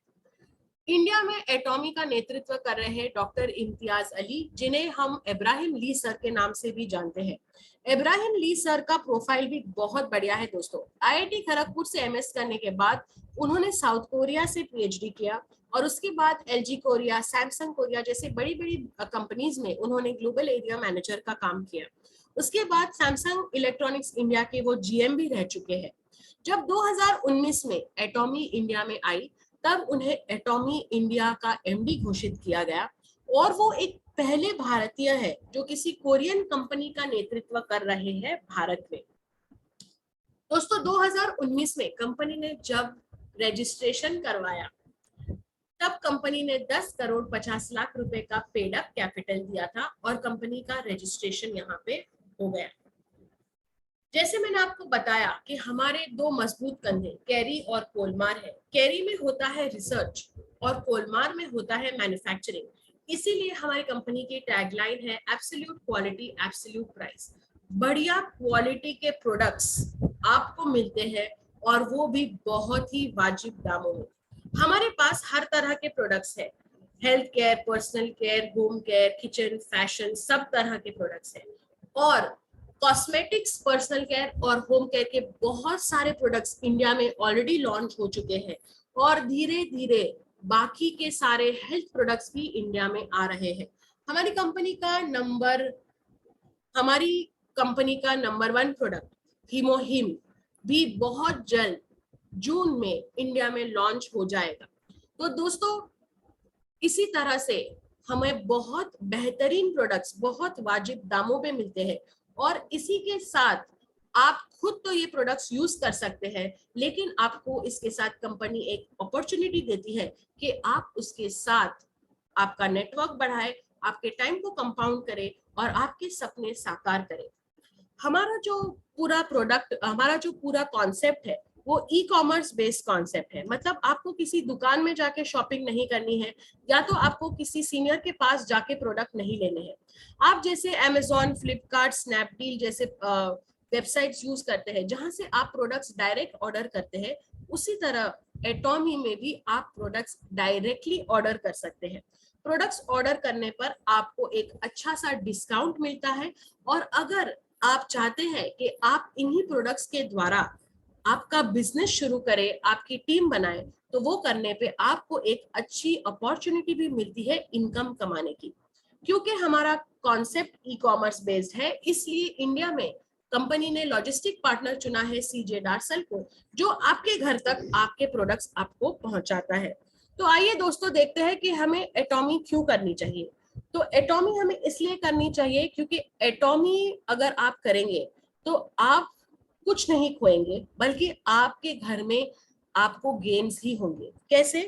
इंडिया में एटॉमी का नेतृत्व कर रहे हैं डॉक्टर इम्तियाज अली, जिन्हें हम इब्राहिम ली सर के नाम से भी जानते हैं। इब्राहिम ली सर का प्रोफाइल भी बहुत बढ़िया है दोस्तों। आईआईटी खड़गपुर से एमएस करने के बाद उन्होंने साउथ कोरिया से पीएचडी किया और उसके बाद एलजी कोरिया, सैमसंग कोरिया जैसे बड़ी बड़ी कंपनीज में उन्होंने ग्लोबल एरिया मैनेजर का काम किया। उसके बाद सैमसंग इलेक्ट्रॉनिक्स इंडिया के वो जीएम भी रह चुके हैं। जब 2019 में एटॉमी इंडिया में आई तब उन्हें एटॉमी इंडिया का एमडी घोषित किया गया और वो एक पहले भारतीय है जो किसी कोरियन कंपनी का नेतृत्व कर रहे हैं भारत में। दोस्तों 2019 में कंपनी ने जब रजिस्ट्रेशन करवाया तब कंपनी ने 10 करोड़ 50 लाख रुपए का पेड अप कैपिटल दिया था और कंपनी का रजिस्ट्रेशन यहाँ पे हो गया। जैसे मैंने आपको बताया कि हमारे दो मजबूत कंधे कैरी और कोलमार है। कैरी में होता है रिसर्च और कोलमार में होता है मैन्युफैक्चरिंग। इसीलिए हमारी कंपनी की टैगलाइन है एब्सोल्यूट क्वालिटी एब्सोल्यूट प्राइस। बढ़िया क्वालिटी के प्रोडक्ट्स आपको मिलते हैं और वो भी बहुत ही वाजिब दामों में। हमारे पास हर तरह के प्रोडक्ट्स है, health care, personal care, home care, kitchen, fashion, सब तरह के प्रोडक्ट्स हैं। और कॉस्मेटिक्स, पर्सनल केयर और होम केयर के बहुत सारे प्रोडक्ट्स इंडिया में ऑलरेडी लॉन्च हो चुके हैं और धीरे धीरे बाकी के सारे हेल्थ प्रोडक्ट्स भी इंडिया में आ रहे हैं। हमारी कंपनी का नंबर 1 प्रोडक्ट हीमोहिम भी बहुत जल्द जून में इंडिया में लॉन्च हो जाएगा। तो दोस्तों इसी तरह से हमें बहुत बेहतरीन प्रोडक्ट्स बहुत वाजिब दामों पे मिलते हैं और इसी के साथ आप खुद तो ये प्रोडक्ट्स यूज कर सकते हैं, लेकिन आपको इसके साथ कंपनी एक अपॉर्चुनिटी देती है कि आप उसके साथ आपका नेटवर्क बढ़ाए, आपके टाइम को कंपाउंड करे और आपके सपने साकार करे। हमारा जो पूरा कॉन्सेप्ट है वो ई कॉमर्स बेस्ड कॉन्सेप्ट है। मतलब आपको किसी दुकान में जाके शॉपिंग नहीं करनी है या तो आपको किसी सीनियर के पास जाके प्रोडक्ट नहीं लेने हैं। आप जैसे अमेजॉन, फ्लिपकार्ट, स्नैपडील जैसे वेबसाइट्स यूज करते हैं जहां से आप प्रोडक्ट्स डायरेक्ट ऑर्डर करते हैं, उसी तरह एटॉमी में भी आप प्रोडक्ट्स डायरेक्टली ऑर्डर कर सकते हैं। प्रोडक्ट्स ऑर्डर करने पर आपको एक अच्छा सा डिस्काउंट मिलता है और अगर आप चाहते हैं कि आप इन्हीं प्रोडक्ट्स के द्वारा आपका बिजनेस शुरू करें, आपकी टीम बनाए, तो वो करने पे आपको एक अच्छी अपॉर्चुनिटी भी मिलती है इनकम कमाने की। क्योंकि हमारा कॉन्सेप्ट ई कॉमर्स बेस्ड है, इसलिए इंडिया में कंपनी ने लॉजिस्टिक पार्टनर चुना है सीजे डार्सल को, जो आपके घर तक आपके प्रोडक्ट्स आपको पहुंचाता है। तो आइए दोस्तों देखते हैं कि हमें एटॉमी क्यों करनी चाहिए। तो एटॉमी हमें इसलिए करनी चाहिए क्योंकि एटॉमी अगर आप करेंगे तो आप कुछ नहीं खोएंगे, बल्कि आपके घर में आपको गेन्स ही होंगे। कैसे?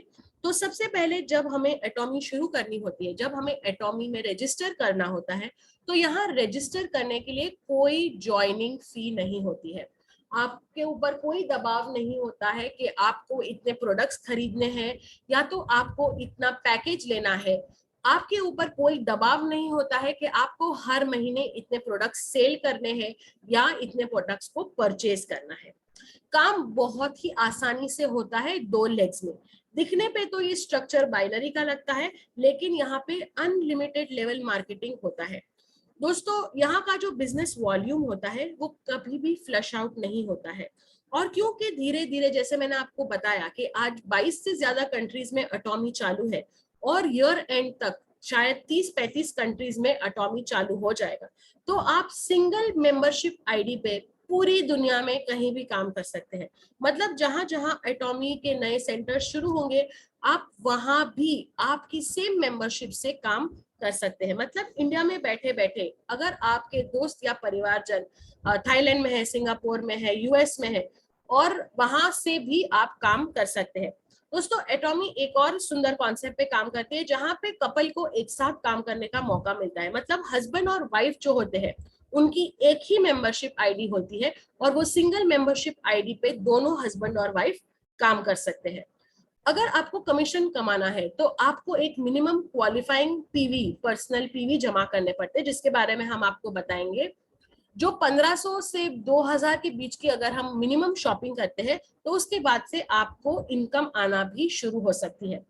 तो सबसे पहले जब हमें एटॉमी शुरू करनी होती है, जब हमें एटॉमी में रजिस्टर करना होता है, तो यहाँ रजिस्टर करने के लिए कोई ज्वाइनिंग फी नहीं होती है। आपके ऊपर कोई दबाव नहीं होता है कि आपको इतने प्रोडक्ट्स खरीदने हैं या तो आपको इतना पैकेज लेना है। आपके ऊपर कोई दबाव नहीं होता है कि आपको हर महीने इतने प्रोडक्ट्स सेल करने हैं या इतने प्रोडक्ट्स को परचेज करना है। काम बहुत ही आसानी से होता है 2 लेग्स में। दिखने पे तो ये स्ट्रक्चर बाइनरी का लगता है, लेकिन यहाँ पे अनलिमिटेड लेवल मार्केटिंग होता है। दोस्तों यहाँ का जो बिजनेस वॉल्यूम होता है वो कभी भी फ्लश आउट नहीं होता है। और क्योंकि धीरे धीरे, जैसे मैंने आपको बताया कि आज 22 से ज्यादा कंट्रीज में एटॉमी चालू है और ईयर एंड तक शायद 30-35 कंट्रीज में एटॉमी चालू हो जाएगा, तो आप सिंगल मेंबरशिप आईडी पे पूरी दुनिया में कहीं भी काम कर सकते हैं। मतलब जहां जहां एटॉमी के नए सेंटर शुरू होंगे, आप वहां भी आपकी सेम मेंबरशिप से काम कर सकते हैं। मतलब इंडिया में बैठे बैठे अगर आपके दोस्त या परिवारजन थाईलैंड में है, सिंगापुर में है, यूएस में है, और वहां से भी आप काम कर सकते हैं। दोस्तों, एटॉमी एक और सुंदर कॉन्सेप्ट पे काम करती है जहां पे कपल को एक साथ काम करने का मौका मिलता है। मतलब हस्बैंड और वाइफ जो होते हैं उनकी एक ही मेंबरशिप आईडी होती है और वो सिंगल मेंबरशिप आईडी पे दोनों हस्बैंड और वाइफ काम कर सकते हैं। अगर आपको कमीशन कमाना है तो आपको एक minimum qualifying PV, personal PV जमा करने पड़ते हैं, जिसके बारे में हम आपको बताएंगे। जो 1500 से 2000 के बीच की अगर हम मिनिमम शॉपिंग करते हैं तो उसके बाद से आपको इनकम आना भी शुरू हो सकती है।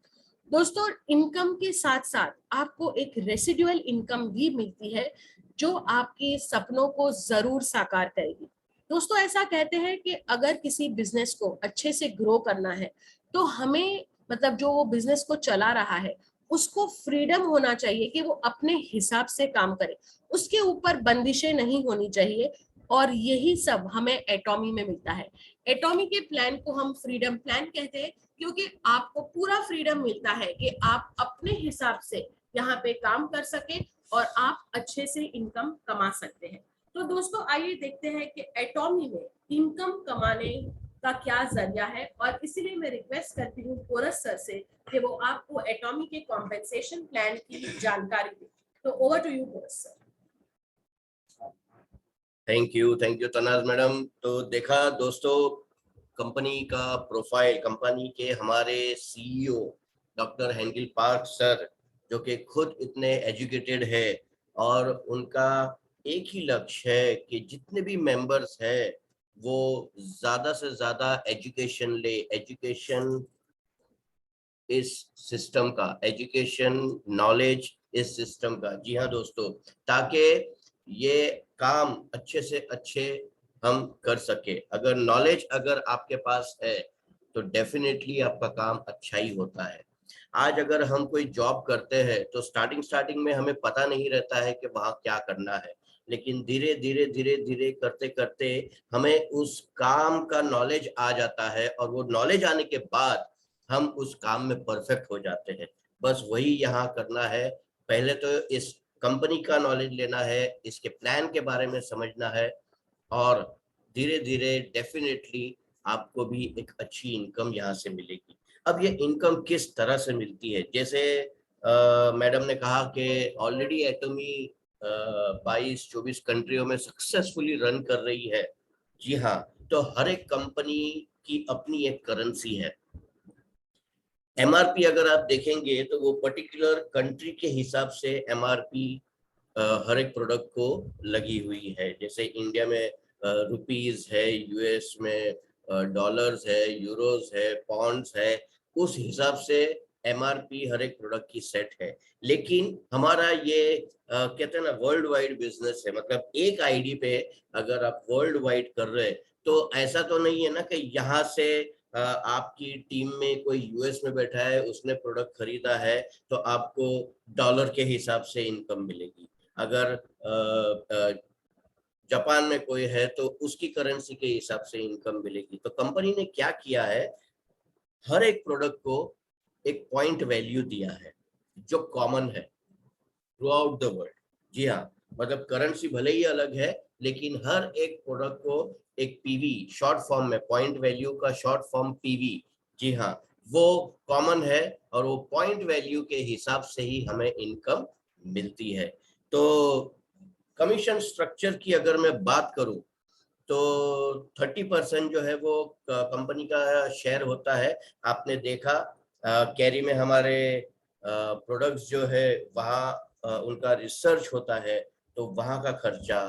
दोस्तों, इनकम के साथ साथ आपको एक रेसिडुअल इनकम भी मिलती है जो आपके सपनों को जरूर साकार करेगी। दोस्तों, ऐसा कहते हैं कि अगर किसी बिजनेस को अच्छे से ग्रो करना है तो हमें, मतलब जो वो बिजनेस को चला रहा है उसको फ्रीडम होना चाहिए कि वो अपने हिसाब से काम करे, उसके ऊपर बंदिशें नहीं होनी चाहिए। और यही सब हमें एटॉमी में मिलता है। एटॉमी के प्लान को हम फ्रीडम प्लान कहते हैं क्योंकि आपको पूरा फ्रीडम मिलता है कि आप अपने हिसाब से यहाँ पे काम कर सके और आप अच्छे से इनकम कमा सकते हैं। तो दोस्तों, आइए देखते हैं कि एटॉमी में इनकम कमाने का क्या जरिया है, और इसीलिए मैं रिक्वेस्ट करती हूँ कोरस सर से कि वो आपको एटॉमी के कॉम्पेंसेशन प्लान की जानकारी दें। तो over to you Koras sir. Thank you Tanaz madam. तो देखा दोस्तों, कंपनी का प्रोफाइल, कंपनी के हमारे CEO doctor Hengil Park sir, जो कि खुद इतने एजुकेटेड है और उनका एक ही लक्ष्य है कि जितने भी मेंबर्स है वो ज्यादा से ज्यादा एजुकेशन ले, एजुकेशन इस सिस्टम का, एजुकेशन नॉलेज इस सिस्टम का। जी हाँ दोस्तों, ताकि ये काम अच्छे से अच्छे हम कर सके। अगर नॉलेज अगर आपके पास है तो डेफिनेटली आपका काम अच्छा ही होता है। आज अगर हम कोई जॉब करते हैं तो स्टार्टिंग में हमें पता नहीं रहता है कि वहाँ क्या करना है, लेकिन धीरे धीरे करते करते हमें उस काम का नॉलेज आ जाता है और वो नॉलेज आने के बाद हम उस काम में परफेक्ट हो जाते हैं। बस वही यहाँ करना है। पहले तो इस कंपनी का नॉलेज लेना है, इसके प्लान के बारे में समझना है, और धीरे धीरे डेफिनेटली आपको भी एक अच्छी इनकम यहाँ से मिलेगी। अब ये इनकम किस तरह से मिलती है, जैसे मैडम ने कहा कि ऑलरेडी एटॉमी 22-24 कंट्रियों में सक्सेसफुली रन कर रही है। जी हाँ, तो हर एक कंपनी की अपनी एक करेंसी है। एमआरपी अगर आप देखेंगे तो वो पर्टिकुलर कंट्री के हिसाब से एमआरपी हर एक प्रोडक्ट को लगी हुई है। जैसे इंडिया में रुपीज है, यूएस में डॉलर्स है, यूरोस है, पाउंड्स है, उस हिसाब से एमआरपी हर एक प्रोडक्ट की सेट है। लेकिन हमारा ये कहते हैं ना, वर्ल्ड वाइड बिजनेस है। मतलब एक आईडी पे अगर आप वर्ल्ड वाइड कर रहे हैं तो ऐसा तो नहीं है ना कि यहाँ से आपकी टीम में कोई यूएस में बैठा है, उसने प्रोडक्ट खरीदा है तो आपको डॉलर के हिसाब से इनकम मिलेगी। अगर जापान में कोई है तो उसकी करेंसी के हिसाब से इनकम मिलेगी। तो कंपनी ने क्या किया है, हर एक प्रोडक्ट को एक पॉइंट वैल्यू दिया है जो कॉमन है थ्रू आउट द वर्ल्ड। जी हाँ, मतलब करेंसी भले ही अलग है लेकिन हर एक प्रोडक्ट को एक पीवी, शॉर्ट फॉर्म में पॉइंट वैल्यू का शॉर्ट फॉर्म पीवी, जी हाँ, वो कॉमन है और वो पॉइंट वैल्यू के हिसाब से ही हमें इनकम मिलती है। तो कमीशन स्ट्रक्चर की अगर मैं बात करूं तो 30% जो है वो कंपनी का शेयर होता है। आपने देखा कैरी में हमारे प्रोडक्ट्स जो है वहाँ उनका रिसर्च होता है तो वहाँ का खर्चा,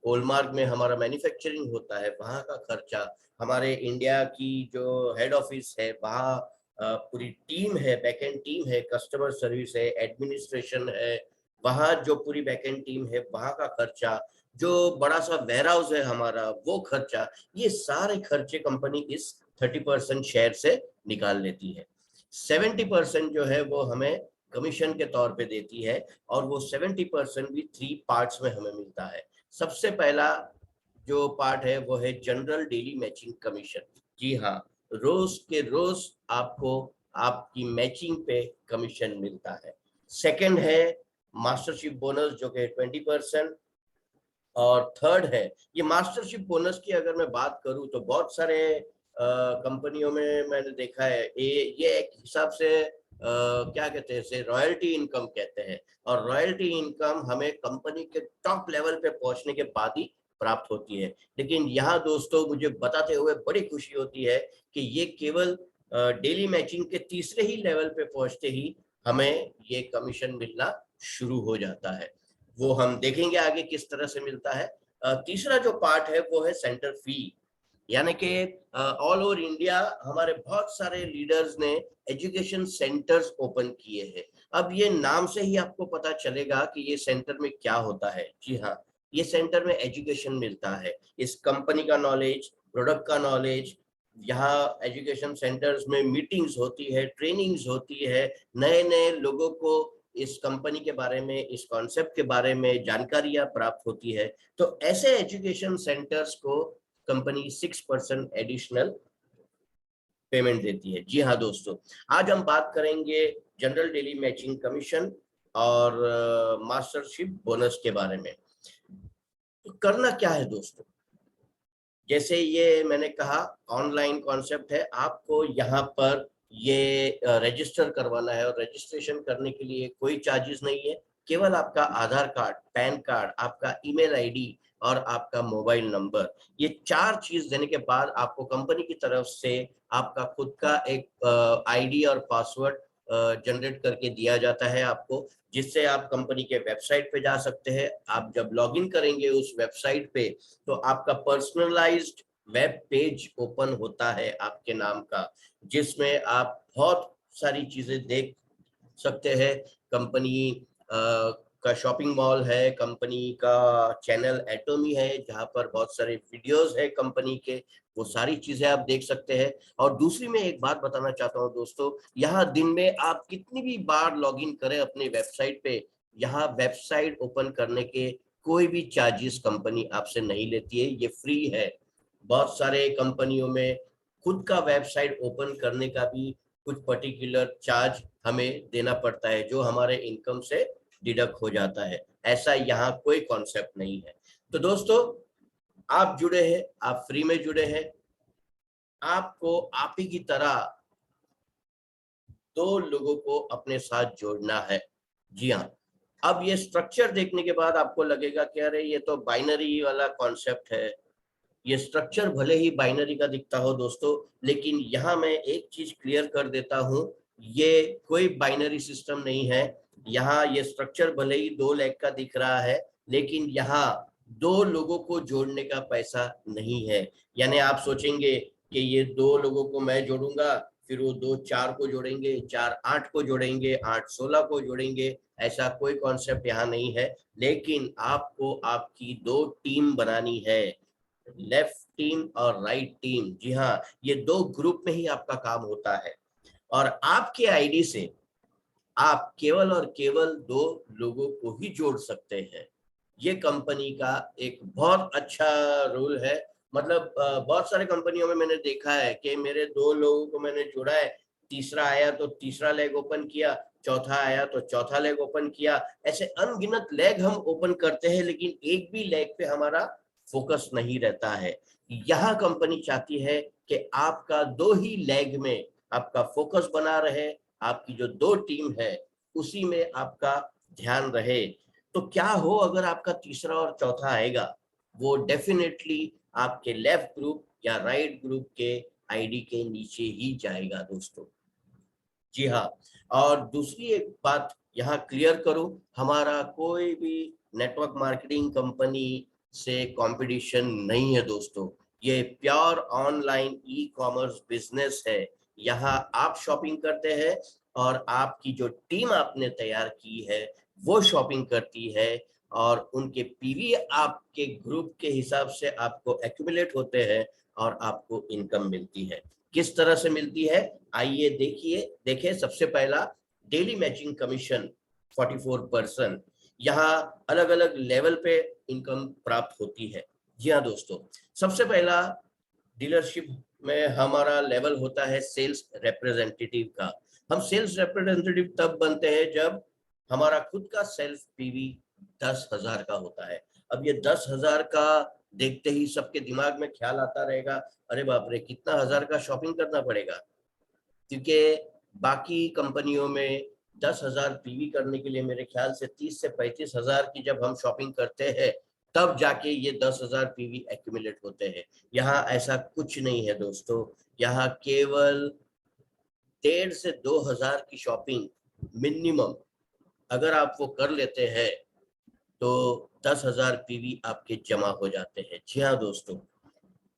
होलमार्क में हमारा मैन्युफैक्चरिंग होता है वहाँ का खर्चा, हमारे इंडिया की जो हेड ऑफिस है वहाँ पूरी टीम है, बैकएंड टीम है, कस्टमर सर्विस है, एडमिनिस्ट्रेशन है, वहाँ जो पूरी बैकएंड टीम है वहाँ का खर्चा, जो बड़ा सा वेयर हाउस है हमारा वो खर्चा, ये सारे खर्चे कंपनी इस 30% शेयर से निकाल लेती है। 70% जो है वो हमें कमीशन के तौर पे देती है और वो 70% भी 3 पार्ट्स में हमें मिलता है। सबसे पहला जो पार्ट है वो है जनरल डेली मैचिंग कमीशन। जी हाँ, रोज के रोज आपको आपकी मैचिंग पे कमीशन मिलता है। सेकंड है मास्टरशिप बोनस जो कि 20%, और थर्ड है ये मास्टरशिप बोनस की अगर मैं बात करूं तो बहुत सारे कंपनियों में मैंने देखा है ये एक हिसाब से क्या कहते हैं इसे रॉयल्टी इनकम कहते हैं, और रॉयल्टी इनकम हमें कंपनी के टॉप लेवल पे पहुंचने के बाद ही प्राप्त होती है। लेकिन यहाँ दोस्तों मुझे बताते हुए बड़ी खुशी होती है कि ये केवल डेली मैचिंग के तीसरे ही लेवल पे पहुंचते ही हमें ये कमीशन मिलना शुरू हो जाता है। वो हम देखेंगे आगे किस तरह से मिलता है। तीसरा जो पार्ट है वो है सेंटर फी, यानी कि ऑल ओवर इंडिया हमारे बहुत सारे लीडर्स ने एजुकेशन सेंटर्स ओपन किए हैं। अब ये नाम से ही आपको पता चलेगा कि ये सेंटर में क्या होता है। जी हाँ, ये सेंटर में एजुकेशन मिलता है, इस कंपनी का नॉलेज, प्रोडक्ट का नॉलेज। यहाँ एजुकेशन सेंटर्स में मीटिंग्स होती है, ट्रेनिंग्स होती है, नए नए लोगों को इस कंपनी के बारे में, इस कॉन्सेप्ट के बारे में जानकारियां प्राप्त होती है। तो ऐसे एजुकेशन सेंटर्स को कंपनी 6% एडिशनल पेमेंट देती है। जी हाँ दोस्तों, आज हम बात करेंगे जनरल डेली मैचिंग कमीशन और मास्टरशिप बोनस के बारे में। तो करना क्या है दोस्तों, जैसे ये मैंने कहा ऑनलाइन कॉन्सेप्ट है, आपको यहाँ पर ये रजिस्टर करवाना है, और रजिस्ट्रेशन करने के लिए कोई चार्जेस नहीं है। केवल आपका आधार कार्ड, पैन कार्ड, आपका ईमेल आईडी और आपका मोबाइल नंबर, ये 4 चीज देने के बाद आपको कंपनी की तरफ से आपका खुद का एक आईडी और पासवर्ड जनरेट करके दिया जाता है आपको, जिससे आप कंपनी के वेबसाइट पे जा सकते हैं। आप जब लॉगिन करेंगे उस वेबसाइट पे तो आपका पर्सनलाइज्ड वेब पेज ओपन होता है आपके नाम का, जिसमें आप बहुत सारी चीजें देख सकते हैं। कंपनी का शॉपिंग मॉल है, कंपनी का चैनल एटोमी है जहां पर बहुत सारे वीडियोस है कंपनी के, वो सारी चीजें आप देख सकते हैं। और दूसरी मैं एक बात बताना चाहता हूं दोस्तों, यहाँ दिन में आप कितनी भी बार लॉगिन करें अपने वेबसाइट पे, यहाँ वेबसाइट ओपन करने के कोई भी चार्जेस कंपनी आपसे नहीं लेती है, ये फ्री है। बहुत सारे कंपनियों में खुद का वेबसाइट ओपन करने का भी कुछ पर्टिकुलर चार्ज हमें देना पड़ता है, जो हमारे इनकम से डिडक्ट हो जाता है। ऐसा यहाँ कोई कॉन्सेप्ट नहीं है। तो दोस्तों, आप जुड़े हैं, आप फ्री में जुड़े हैं, आपको आप ही की तरह 2 लोगों को अपने साथ जोड़ना है। जी हाँ, अब ये स्ट्रक्चर देखने के बाद आपको लगेगा कि अरे ये तो बाइनरी वाला कॉन्सेप्ट है। ये स्ट्रक्चर भले ही बाइनरी का दिखता हो दोस्तों, लेकिन यहाँ मैं एक चीज क्लियर कर देता हूँ, ये कोई बाइनरी सिस्टम नहीं है। यहाँ ये स्ट्रक्चर भले ही 2 लाख का दिख रहा है, लेकिन यहाँ 2 लोगों को जोड़ने का पैसा नहीं है। यानी आप सोचेंगे कि ये 2 लोगों को मैं जोड़ूंगा, फिर वो 2 4 को जोड़ेंगे, 4 8 को जोड़ेंगे, 8 16 को जोड़ेंगे, ऐसा कोई कॉन्सेप्ट यहाँ नहीं है। लेकिन आपको आपकी 2 टीम बनानी है, लेफ्ट टीम और राइट टीम। जी हाँ, ये 2 ग्रुप में ही आपका काम होता है, और आपके आईडी से आप केवल और केवल 2 लोगों को ही जोड़ सकते हैं। ये कंपनी का एक बहुत अच्छा रूल है। मतलब बहुत सारे कंपनियों में मैंने देखा है कि मेरे 2 लोगों को मैंने जोड़ा है, तीसरा आया तो तीसरा लेग ओपन किया, चौथा आया तो चौथा लेग ओपन किया, ऐसे अनगिनत लेग हम ओपन करते हैं, लेकिन एक भी लेग पे हमारा फोकस नहीं रहता है। यहाँ कंपनी चाहती है कि आपका 2 ही लेग में आपका फोकस बना रहे, आपकी जो 2 टीम है उसी में आपका ध्यान रहे। तो क्या हो अगर आपका तीसरा और चौथा आएगा, वो डेफिनेटली आपके लेफ्ट ग्रुप या राइट ग्रुप के आईडी के नीचे ही जाएगा दोस्तों। जी हाँ, और दूसरी एक बात यहाँ क्लियर करूं, हमारा कोई भी नेटवर्क मार्केटिंग कंपनी से कंपटीशन नहीं है दोस्तों। ये pure online e commerce business है। यहाँ आप शॉपिंग करते हैं और आपकी जो टीम आपने तैयार की है वो शॉपिंग करती है, और उनके पीवी आपके ग्रुप के हिसाब से आपको एक्यूमुलेट होते हैं और आपको इनकम मिलती है। किस तरह से मिलती है आइए देखें। सबसे पहला डेली मैचिंग कमीशन 44%, यहाँ अलग अलग लेवल पे इनकम प्राप्त होती है। जी हाँ दोस्तों, सबसे पहला डीलरशिप में हमारा लेवल होता है सेल्स रिप्रेजेंटेटिव का। हम सेल्स रिप्रेजेंटेटिव तब बनते हैं जब हमारा खुद का सेल्फ पीवी 10,000 का होता है। अब ये 10,000 का देखते ही सबके दिमाग में ख्याल आता रहेगा, अरे बाप रे कितना हजार का शॉपिंग करना पड़ेगा, क्योंकि बाकी कंपनियों में 10,000 पीवी करने के लिए मेरे ख्याल से 30 से 35,000 की जब हम शॉपिंग करते हैं तब जाके ये 10,000 पीवी एक्यूमुलेट होते हैं। यहाँ ऐसा कुछ नहीं है दोस्तों, यहाँ केवल 1,500 से 2,000 की शॉपिंग मिनिमम अगर आप वो कर लेते हैं तो 10,000 पीवी आपके जमा हो जाते हैं। जी हाँ दोस्तों,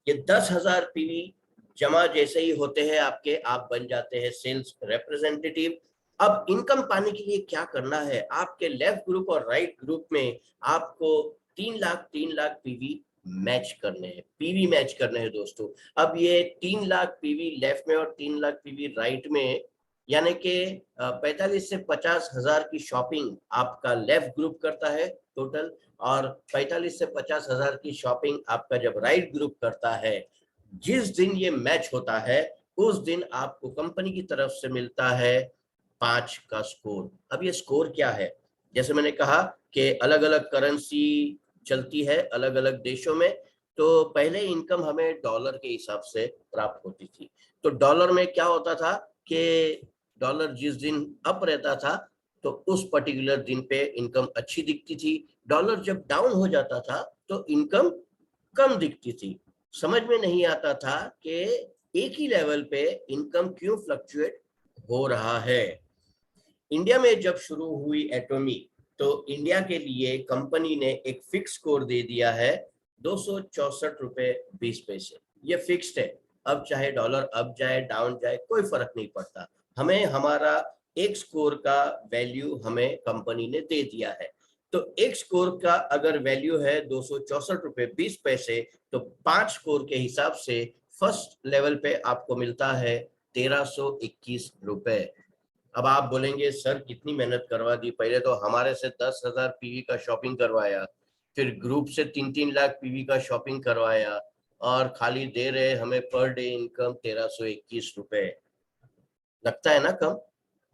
ये 10,000 पीवी जमा जैसे ही होते हैं आपके, आप बन जाते हैं सेल्स रिप्रेजेंटेटिव। अब इनकम पाने के लिए क्या करना है, आपके लेफ्ट ग्रुप और राइट ग्रुप में आपको 3 लाख पीवी मैच करने हैं, पीवी मैच करने हैं दोस्तों। अब ये 3 लाख पीवी लेफ्ट में और 3 लाख पीवी राइट में, यानी कि 45 से 50,000 की शॉपिंग आपका लेफ्ट ग्रुप करता है टोटल, और 45 से 50,000 की शॉपिंग आपका जब राइट ग्रुप करता है, जिस दिन ये मैच होता है उस दिन आपको कंपनी की तरफ से मिलता है 5 का स्कोर। अब ये स्कोर क्या है, जैसे मैंने कहा कि अलग अलग करेंसी चलती है अलग अलग देशों में, तो पहले इनकम हमें डॉलर के हिसाब से प्राप्त होती थी। तो डॉलर में क्या होता था कि डॉलर जिस दिन अप रहता था तो उस पर्टिकुलर दिन पे इनकम अच्छी दिखती थी, डॉलर जब डाउन हो जाता था तो इनकम कम दिखती थी। समझ में नहीं आता था कि एक ही लेवल पे इनकम क्यों फ्लक्चुएट हो रहा है। इंडिया में जब शुरू हुई एटॉमी, तो इंडिया के लिए कंपनी ने एक फिक्स स्कोर दे दिया है 264 रुपए 20 पैसे। ये फिक्स्ड है, अब चाहे डॉलर अप जाए डाउन जाए कोई फर्क नहीं पड़ता, हमें हमारा एक स्कोर का वैल्यू हमें कंपनी ने दे दिया है। तो एक स्कोर का अगर वैल्यू है 264 रुपए 20 पैसे, तो 5 स्कोर के हिसाब से फर्स्ट लेवल पे आपको मिलता है 1,321 रुपए। अब आप बोलेंगे सर कितनी मेहनत करवा दी, पहले तो हमारे से 10,000 पीवी का शॉपिंग करवाया, फिर ग्रुप से 3-3 लाख पीवी का शॉपिंग करवाया, और खाली दे रहे हमें पर डे इनकम 1,321 रुपए। लगता है ना कम,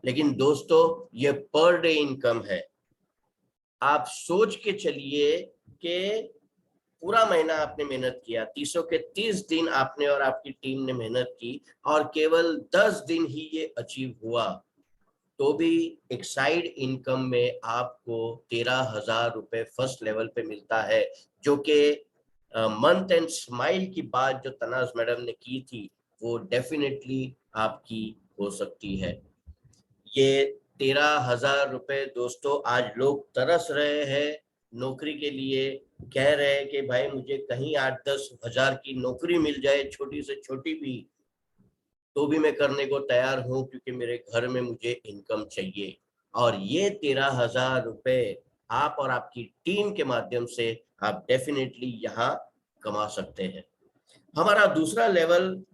लेकिन दोस्तों ये पर डे इनकम है। आप सोच के चलिए कि पूरा महीना आपने मेहनत किया, 30 के 30 दिन आपने और आपकी टीम ने मेहनत की, और केवल 10 दिन ही ये अचीव हुआ, तो भी एक साइड इनकम में आपको 13,000 रुपए फर्स्ट लेवल पे मिलता है, जो कि मंथ एंड स्माइल की बात जो तनाज मैडम ने की थी वो डेफिनेटली आपकी हो सकती है। ये 13,000 रुपए दोस्तों, आज लोग तरस रहे हैं नौकरी के लिए, कह रहे हैं कि भाई मुझे कहीं 8-10 हजार की नौकरी मिल जाए, छोटी से छोटी भी, तो भी मैं करने को तैयार हूं, क्योंकि मेरे घर में मुझे इनकम चाहिए। और ये 13,000 रुपए आप और आपकी टीम के माध्यम से आप डेफिनेटली यहाँ कमा सकते हैं। हमारा दूसरा लेवल,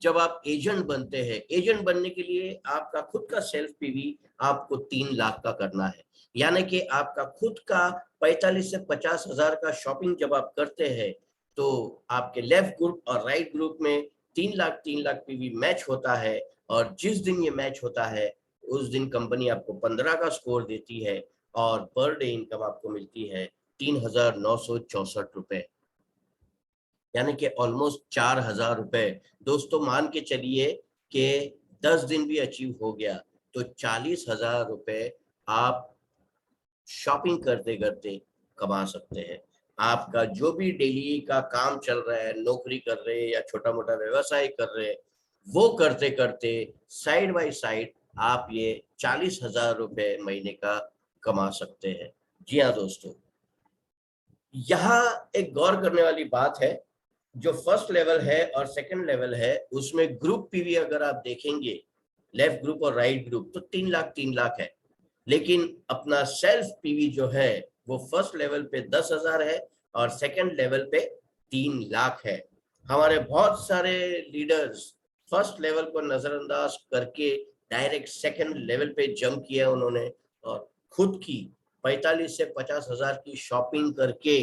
जब आप एजेंट बनते हैं, एजेंट बनने के लिए आपका खुद का सेल्फ पीवी आपको 3 लाख का करना है, यानी कि आपका खुद का 45 से 50,000 का शॉपिंग जब आप करते हैं, तो आपके लेफ्ट ग्रुप और राइट ग्रुप में 3 लाख पीवी मैच होता है, और जिस दिन ये मैच होता है उस दिन कंपनी आपको 15 का स्कोर देती है, और पर डे इनकम आपको मिलती है 3,964 रुपए, यानी कि ऑलमोस्ट 4,000 रुपए। दोस्तों मान के चलिए कि 10 दिन भी अचीव हो गया तो 40,000 रुपए आप शॉपिंग करते करते कमा सकते हैं। आपका जो भी डेली का काम चल रहा है, नौकरी कर रहे हैं या छोटा मोटा व्यवसाय कर रहे हैं, वो करते करते साइड बाय साइड आप ये 40,000 रुपए महीने का कमा सकते हैं। जी हाँ दोस्तों, यहाँ एक गौर करने वाली बात है, जो फर्स्ट लेवल है और सेकंड लेवल है उसमें ग्रुप पीवी अगर आप देखेंगे, लेफ्ट ग्रुप और राइट ग्रुप, तो 3 लाख है, लेकिन अपना सेल्फ पीवी जो है वो फर्स्ट लेवल पे 10,000 है और सेकंड लेवल पे 3 लाख है। हमारे बहुत सारे लीडर्स फर्स्ट लेवल को नजरअंदाज करके डायरेक्ट सेकंड लेवल पे जंप किया उन्होंने, और खुद की 45 से 50,000 की शॉपिंग करके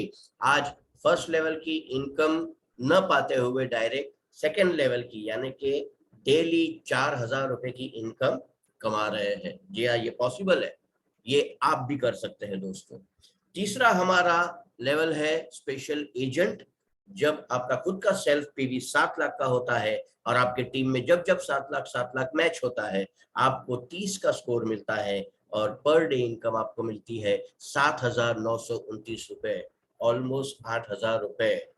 आज फर्स्ट लेवल की इनकम न पाते हुए डायरेक्ट सेकंड लेवल की, यानी कि डेली 4,000 रुपए की इनकम कमा रहे हैं। जी हाँ, ये पॉसिबल है। ये आप भी कर सकते हैं दोस्तों। तीसरा हमारा लेवल है स्पेशल एजेंट। जब आपका खुद का सेल्फ पीवी 7 लाख का होता है और आपके टीम में जब जब 7 लाख मैच होता है, आपको 30 का स्कोर मिलता है और पर डे इनकम आपको मिलती है 7,929 रुपए, ऑलमोस्ट 8,000 रुपए।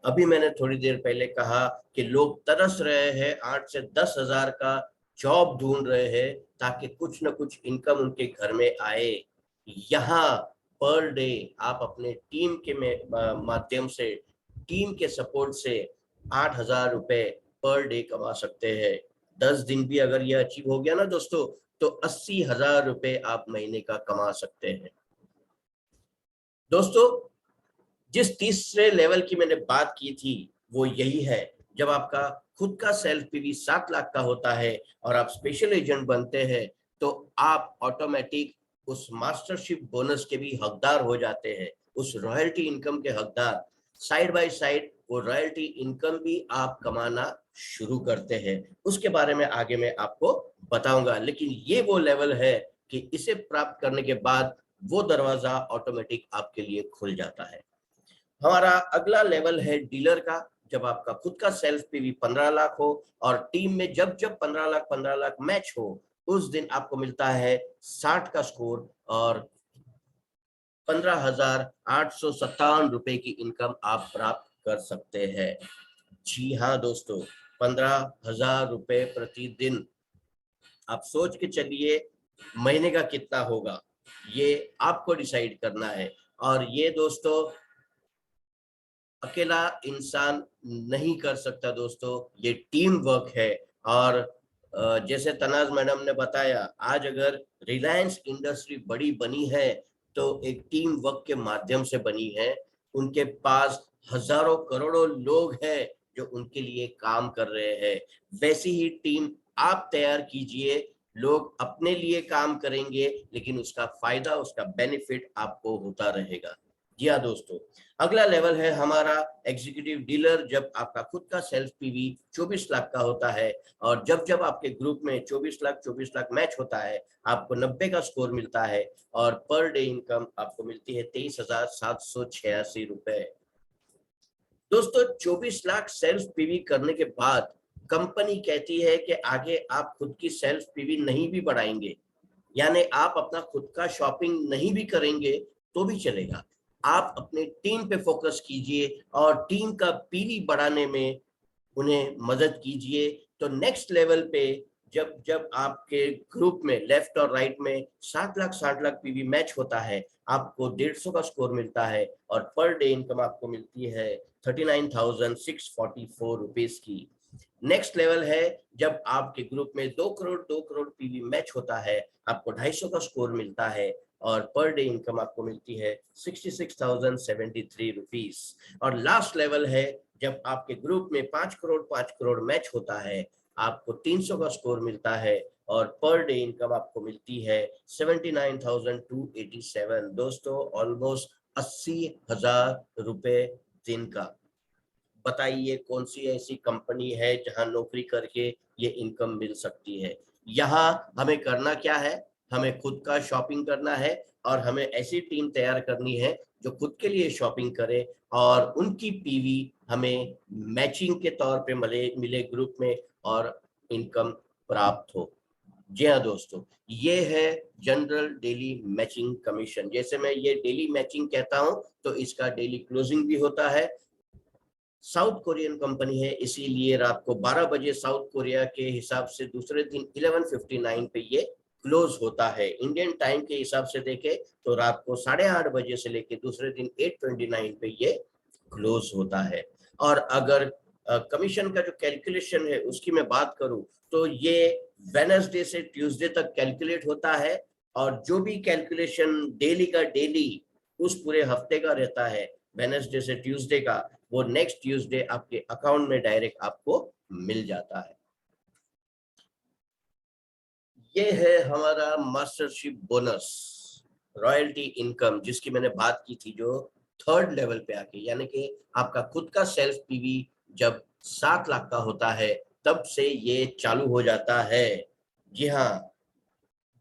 अभी मैंने थोड़ी देर पहले कहा कि लोग तरस रहे हैं, 8 से 10,000 का जॉब ढूंढ रहे हैं ताकि कुछ न कुछ इनकम उनके घर में आए। यहाँ पर डे आप अपने टीम के माध्यम से, टीम के सपोर्ट से 8,000 रुपए पर डे कमा सकते हैं। 10 दिन भी अगर यह अचीव हो गया ना दोस्तों, तो 80,000 रुपए आप महीने का कमा सकते हैं। दोस्तों, जिस तीसरे लेवल की मैंने बात की थी वो यही है, जब आपका खुद का सेल्फ पीवी 7 लाख का होता है और आप स्पेशल एजेंट बनते हैं, तो आप ऑटोमेटिक उस मास्टरशिप बोनस के भी हकदार हो जाते हैं, उस रॉयल्टी इनकम के हकदार। साइड बाय साइड वो रॉयल्टी इनकम भी आप कमाना शुरू करते हैं। उसके बारे में आगे मैं आपको बताऊंगा, लेकिन ये वो लेवल है कि इसे प्राप्त करने के बाद वो दरवाजा ऑटोमेटिक आपके लिए खुल जाता है। हमारा अगला लेवल है डीलर का। जब आपका खुद का सेल्फ पीवी 15 लाख हो और टीम में जब जब 15 लाख मैच हो, उस दिन आपको मिलता है 60 का स्कोर और 15,857 रुपए की इनकम आप प्राप्त कर सकते हैं। जी हाँ दोस्तों, 15,000 रुपए प्रतिदिन। आप सोच के चलिए महीने का कितना होगा, ये आपको डिसाइड करना है। और ये दोस्तों अकेला इंसान नहीं कर सकता दोस्तों, ये टीम वर्क है। और जैसे तनाज मैडम ने बताया, आज अगर रिलायंस इंडस्ट्री बड़ी बनी है तो एक टीम वर्क के माध्यम से बनी है। उनके पास हजारों करोड़ों लोग हैं जो उनके लिए काम कर रहे हैं। वैसी ही टीम आप तैयार कीजिए, लोग अपने लिए काम करेंगे लेकिन उसका फायदा, उसका बेनिफिट आपको होता रहेगा। जी हाँ दोस्तों, अगला लेवल है हमारा एग्जीक्यूटिव डीलर। जब आपका खुद का सेल्फ पीवी 24 लाख का होता है और जब जब आपके ग्रुप में 24 लाख मैच होता है, आपको 90 का स्कोर मिलता है और पर डे इनकम आपको मिलती है 23,786 रुपए। दोस्तों, 24 लाख सेल्फ पीवी करने के बाद कंपनी कहती है कि आगे आप खुद की सेल्फ पीवी नहीं भी बढ़ाएंगे, यानी आप अपना खुद का शॉपिंग नहीं भी करेंगे तो भी चलेगा। आप अपने टीम पे फोकस कीजिए और टीम का पीवी बढ़ाने में उन्हें मदद कीजिए। तो नेक्स्ट लेवल पे जब जब आपके ग्रुप में लेफ्ट और राइट में 60 लाख पीवी मैच होता है, आपको 150 का स्कोर मिलता है और पर डे इनकम आपको मिलती है 39,644 रुपीज की। नेक्स्ट लेवल है जब आपके ग्रुप में 2 करोड़ पीवी मैच होता है, आपको 250 का स्कोर मिलता है और पर डे इनकम आपको मिलती है 66,073 रुपीज। और लास्ट लेवल है जब आपके ग्रुप में 5 करोड़ मैच होता है, आपको 300 का स्कोर मिलता है और पर डे इनकम आपको मिलती है 79,287। दोस्तों, ऑलमोस्ट 80,000 रुपए दिन का। बताइए कौन सी ऐसी कंपनी है जहां नौकरी करके ये इनकम मिल सकती है। यहाँ हमें करना क्या है, हमें खुद का शॉपिंग करना है और हमें ऐसी टीम तैयार करनी है जो खुद के लिए शॉपिंग करे और उनकी पीवी हमें मैचिंग के तौर पे मिले ग्रुप में और इनकम प्राप्त हो। जी हाँ दोस्तों, ये है जनरल डेली मैचिंग कमीशन। जैसे मैं ये डेली मैचिंग कहता हूँ तो इसका डेली क्लोजिंग भी होता है। साउथ कोरियन कंपनी है, इसीलिए रात को 12 बजे साउथ कोरिया के हिसाब से दूसरे दिन 11:59 पे ये क्लोज होता है। इंडियन टाइम के हिसाब से देखें तो रात को 8:30 बजे से लेके दूसरे दिन 8:29 पे ये क्लोज होता है। और अगर कमीशन का जो कैलकुलेशन है उसकी मैं बात करूं तो ये वेडनेसडे से ट्यूसडे तक कैलकुलेट होता है और जो भी कैलकुलेशन डेली का डेली उस पूरे हफ्ते का रहता है, वेडनेसडे से ट्यूसडे का, वो नेक्स्ट ट्यूसडे आपके अकाउंट में डायरेक्ट आपको मिल जाता है। ये है हमारा मास्टरशिप बोनस, रॉयल्टी इनकम, जिसकी मैंने बात की थी, जो थर्ड लेवल पे आके, यानी कि आपका खुद का सेल्फ पीवी जब 7 लाख का होता है तब से ये चालू हो जाता है। जी हाँ,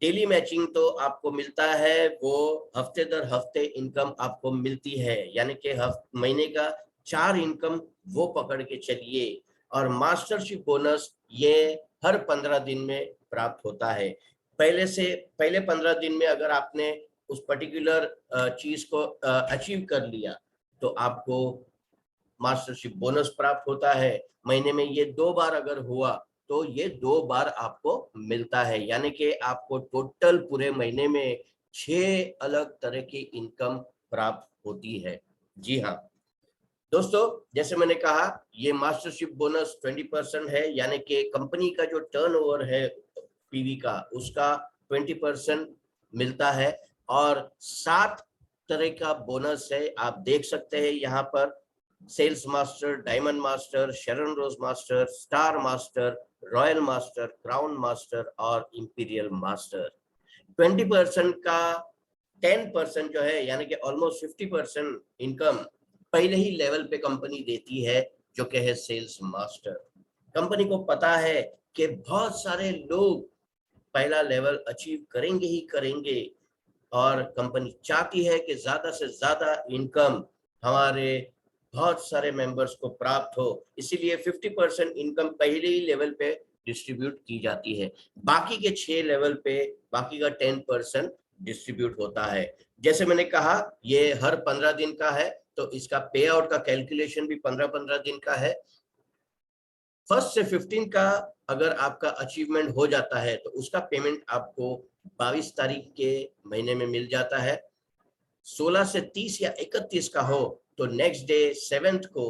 डेली मैचिंग तो आपको मिलता है, वो हफ्ते दर हफ्ते इनकम आपको मिलती है, यानी कि महीने का 4 इनकम वो पकड़ के चलिए। और मास्टरशिप बोनस ये हर 15 दिन में प्राप्त होता है। पहले 15 दिन में अगर आपने उस पर्टिकुलर चीज को अचीव कर लिया तो आपको मास्टरशिप बोनस प्राप्त होता है। महीने में ये 2 बार अगर हुआ तो ये 2 बार आपको मिलता है, यानी कि आपको टोटल पूरे महीने में 6 अलग तरह की इनकम प्राप्त होती है। जी हाँ दोस्तों, जैसे मैंने कहा ये मास्टरशिप बोनस 20% है, यानी कि कंपनी का जो टर्नओवर है पीवी का उसका 20% मिलता है। और 7 तरह का बोनस है, आप देख सकते हैं यहाँ पर। Sales master, diamond master, Sharon rose master, star master, royal master, crown master और इंपीरियल मास्टर। 20% का 10% जो है, यानी कि ऑलमोस्ट 50% इनकम पहले ही लेवल पे कंपनी देती है, जो कि है सेल्स मास्टर। कंपनी को पता है कि बहुत सारे लोग पहला लेवल अचीव करेंगे ही करेंगे, और कंपनी चाहती है कि ज्यादा से ज्यादा इनकम हमारे बहुत सारे मेंबर्स को प्राप्त हो, इसीलिए 50% इनकम पहले ही लेवल पे डिस्ट्रीब्यूट की जाती है। बाकी के 6 लेवल पे बाकी का 10% डिस्ट्रीब्यूट होता है। जैसे मैंने कहा ये हर 15 दिन का है, तो इसका पे आउट का कैलकुलेशन भी 15-15 दिन का है। फर्स्ट से 15 का अगर आपका अचीवमेंट हो जाता है तो उसका पेमेंट आपको 22 तारीख के महीने में मिल जाता है। 16 से 30 या 31 का हो तो नेक्स्ट डे 7th को,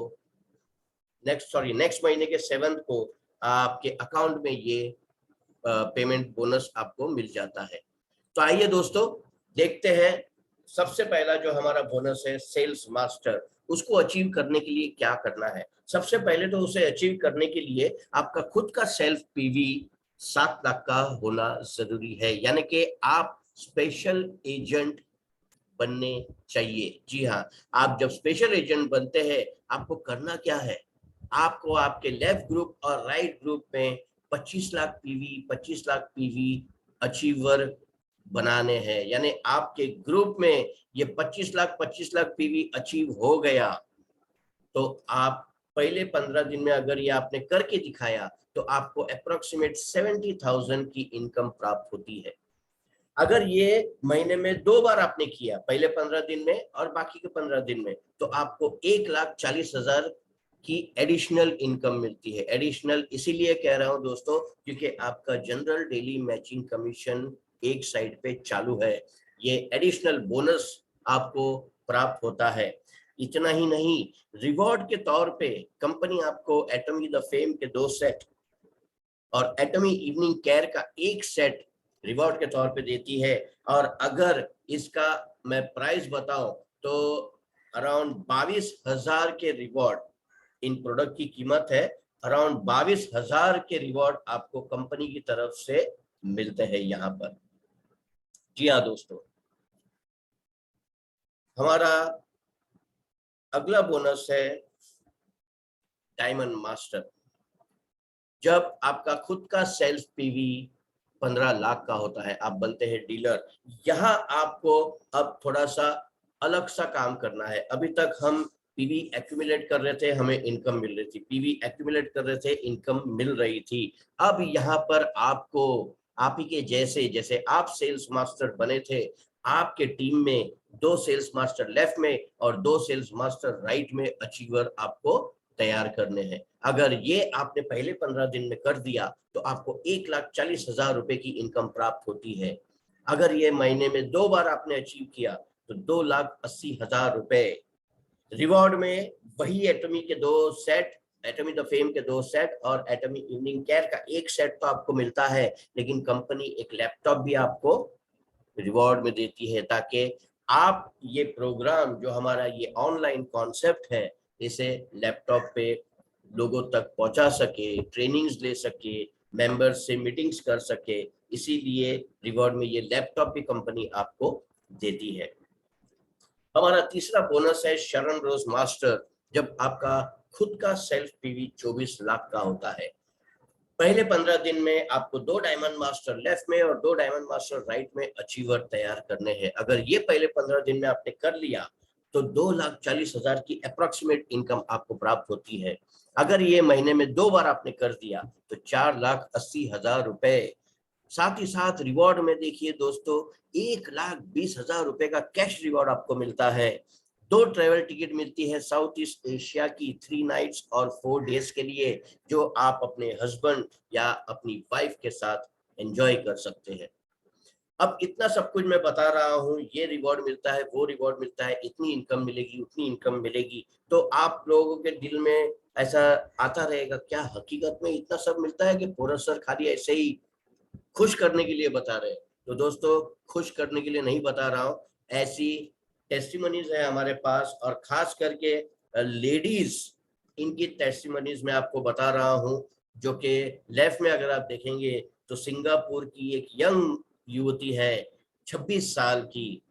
नेक्स्ट महीने के 7th को आपके अकाउंट में ये पेमेंट बोनस आपको मिल जाता है। तो आइए दोस्तों देखते हैं, सबसे पहला जो हमारा बोनस है सेल्स मास्टर, उसको अचीव करने के लिए क्या करना है। सबसे पहले तो उसे अचीव करने के लिए आपका खुद का सेल्फ पीवी 7 लाख का होना जरूरी है, यानी कि आप स्पेशल एजेंट बनने चाहिए। जी हाँ, आप जब स्पेशल एजेंट बनते हैं आपको करना क्या है, आपको आपके लेफ्ट ग्रुप और राइट ग्रुप में 25 लाख पीवी अचीवर बनाने हैं। यानी आपके ग्रुप में ये 25 लाख पीवी अचीव हो गया तो आप पहले 15 दिन में अगर ये आपने करके दिखाया तो आपको अप्रोक्सीमेट 70,000 की इनकम प्राप्त होती है। अगर ये महीने में 2 बार आपने किया, पहले 15 दिन में और बाकी के 15 दिन में, तो आपको 1,40,000 की एडिशनल इनकम मिलती है। एडिशनल इसीलिए कह रहा हूं दोस्तों क्योंकि आपका जनरल डेली मैचिंग कमीशन एक साइड पे चालू है, ये एडिशनल बोनस आपको प्राप्त होता है। इतना ही नहीं, रिवॉर्ड के तौर पे कंपनी आपको एटमी द फेम के 2 सेट और एटमी इवनिंग केयर का 1 सेट रिवॉर्ड के तौर पे देती है। और अगर इसका मैं प्राइस बताऊं तो अराउंड 22,000 के रिवॉर्ड, इन प्रोडक्ट की कीमत है अराउंड 22,000 के रिवॉर्ड आपको कंपनी की तरफ से मिलते हैं यहाँ पर। जी हाँ दोस्तों, हमारा अगला बोनस है डायमंड मास्टर। जब आपका खुद का सेल्फ पीवी 15 लाख का होता है, आप बनते हैं डीलर। यहाँ आपको अब थोड़ा सा अलग सा काम करना है। अभी तक हम पीवी एक्यूमुलेट कर रहे थे, हमें इनकम मिल रही थी, पीवी एक्यूमुलेट कर रहे थे, इनकम मिल रही थी। अब यहाँ पर आपको आप ही के जैसे आप सेल्स मास्टर बने थे, आपके टीम में 2 सेल्स मास्टर लेफ्ट में और 2 सेल्स मास्टर राइट में अचीवर आपको तैयार करने हैं। अगर ये आपने पहले 15 दिन में कर दिया तो आपको 1,40,000 रुपए की इनकम प्राप्त होती है। अगर ये महीने में 2 बार आपने अचीव किया तो 2,80,000 रुपए रिवॉर्ड में। वही एटमी के 2 सेट, एटमी द फेम के 2 सेट और एटमी इवनिंग केयर का 1 सेट तो आपको मिलता है, लेकिन कंपनी एक लैपटॉप भी आपको रिवॉर्ड में देती है ताकि आप ये प्रोग्राम जो हमारा ये ऑनलाइन कॉन्सेप्ट है इसे लैपटॉप पे लोगों तक पहुंचा सके, ट्रेनिंग्स ले सके, मेंबर्स से मीटिंग्स कर सके, इसीलिए रिवॉर्ड में ये लैपटॉप भी कंपनी आपको देती है। हमारा तीसरा बोनस है शरण रोज मास्टर। जब आपका खुद का सेल्फ पीवी 24 लाख का होता है, पहले 15 दिन में आपको 2 डायमंड मास्टर लेफ्ट में और 2 डायमंड मास्टर राइट में अचीवर तैयार करने हैं। अगर ये पहले 15 दिन में आपने कर लिया तो 2,40,000 की अप्रोक्सीमेट इनकम आपको प्राप्त होती है। अगर ये महीने में 2 बार आपने कर दिया तो 4,80,000 रुपए। साथ ही साथ रिवॉर्ड में देखिए दोस्तों, 1,20,000 रुपए का कैश रिवॉर्ड आपको मिलता है। 2 ट्रेवल टिकट मिलती है साउथ ईस्ट एशिया की 3 नाइट्स और 4 डेज के लिए, जो आप अपने हस्बैंड या अपनी वाइफ के साथ एंजॉय कर सकते हैं। अब इतना सब कुछ मैं बता रहा हूँ, ये रिवॉर्ड मिलता है, वो रिवॉर्ड मिलता है, इतनी इनकम मिलेगी, उतनी इनकम मिलेगी, तो आप लोगों के दिल में ऐसा आता रहेगा, क्या हकीकत में इतना सब मिलता है कि पूरा सर खाली ऐसे ही खुश करने के लिए बता रहे हैं? तो दोस्तों, खुश करने के लिए नहीं बता रहा हूँ, ऐसी टेस्टिमनीज है हमारे पास, और खास करके लेडीज, इनकी टेस्टिमनीज मैं आपको बता रहा हूँ, जो कि लेफ्ट में अगर आप देखेंगे तो सिंगापुर की एक यंग युवती है 26 साल की,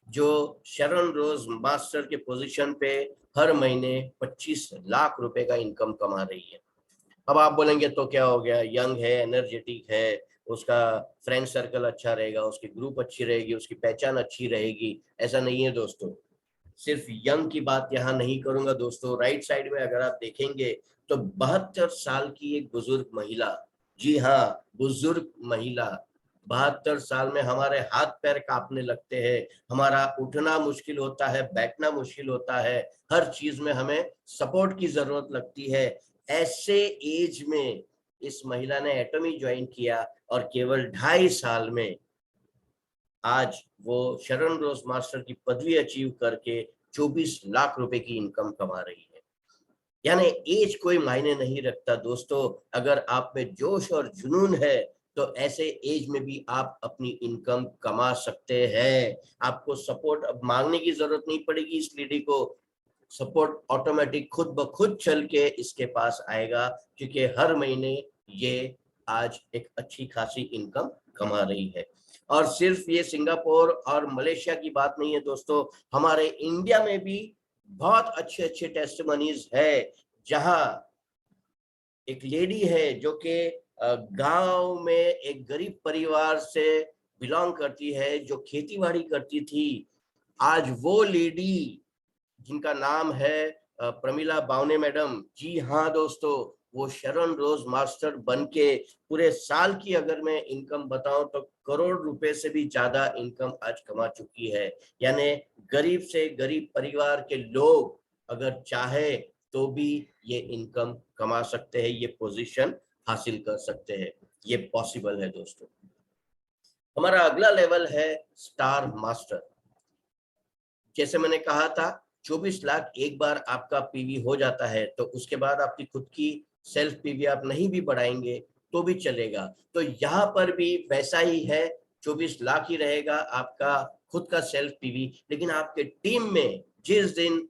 जो शरण रोज मास्टर के पोजीशन पे हर महीने 25 लाख रुपए का इनकम कमा रही है। अब आप बोलेंगे तो क्या हो गया, यंग है, एनर्जेटिक है, उसका फ्रेंड सर्कल अच्छा रहेगा, उसकी ग्रुप अच्छी रहेगी, उसकी पहचान अच्छी रहेगी। ऐसा नहीं है दोस्तों, सिर्फ यंग की बात यहाँ नहीं करूंगा दोस्तों। राइट साइड में अगर आप देखेंगे तो 72 साल की एक बुजुर्ग महिला, जी हाँ, बुजुर्ग महिला, 72 साल में हमारे हाथ पैर कांपने लगते हैं, हमारा उठना मुश्किल होता है, बैठना मुश्किल होता है, हर चीज में हमें सपोर्ट की जरूरत लगती है। ऐसे एज में इस महिला ने एटॉमी ज्वाइन किया और केवल 2.5 साल में आज वो शरण रोज मास्टर की पदवी अचीव करके 24 लाख रुपए की इनकम कमा रही है। यानी एज कोई मायने नहीं रखता दोस्तों, अगर आप में जोश और जुनून है तो ऐसे एज में भी आप अपनी इनकम कमा सकते हैं। आपको सपोर्ट अब मांगने की जरूरत नहीं पड़ेगी इस लेडी को, सपोर्ट ऑटोमेटिक खुद ब खुद चल के इसके पास आएगा, क्योंकि हर महीने ये आज एक अच्छी खासी इनकम कमा रही है। और सिर्फ ये सिंगापुर और मलेशिया की बात नहीं है दोस्तों, हमारे इंडिया में भी बहुत अच्छे अच्छे टेस्टिमनीज है, जहां एक लेडी है जो कि गांव में एक गरीब परिवार से बिलोंग करती है, जो खेती-बाड़ी करती थी। आज वो लेडी, जिनका नाम है प्रमिला बावने मैडम, जी हाँ दोस्तों, वो शरण रोज मास्टर बन के पूरे साल की अगर मैं इनकम बताऊं तो करोड़ रुपए से भी ज्यादा इनकम आज कमा चुकी है। यानी गरीब से गरीब परिवार के लोग अगर चाहे तो भी ये इनकम कमा सकते हैं, ये पोजीशन हासिल कर सकते हैं, ये पॉसिबल है दोस्तों। हमारा अगला लेवल है स्टार मास्टर। जैसे मैंने कहा था, 24 लाख एक बार आपका पीवी हो जाता है तो उसके बाद आपकी खुद की सेल्फ पीवी आप नहीं भी बढ़ाएंगे तो भी चलेगा। तो यहाँ पर भी वैसा ही है, 24 लाख ही रहेगा आपका खुद का सेल्फ पीवी, लेकिन आपके टीम में जिस दिन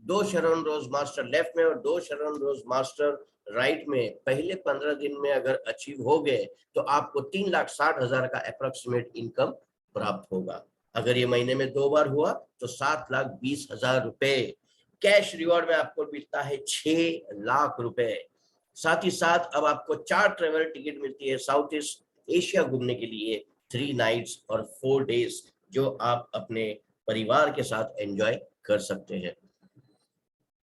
2 शरण रोज मास्टर लेफ्ट में और 2 शरण रोज मास्टर राइट में पहले 15 दिन में अगर अचीव हो गए तो आपको 3,60,000 का अप्रोक्सीमेट इनकम प्राप्त होगा। अगर ये महीने में 2 बार हुआ तो 7,20,000 रुपए कैश रिवॉर्ड में आपको मिलता है, 6 लाख रुपए। साथ ही साथ अब आपको 4 ट्रेवल टिकट मिलती है साउथ ईस्ट एशिया घूमने के लिए, 3 नाइट्स और 4 डेज, जो आप अपने परिवार के साथ एंजॉय कर सकते हैं।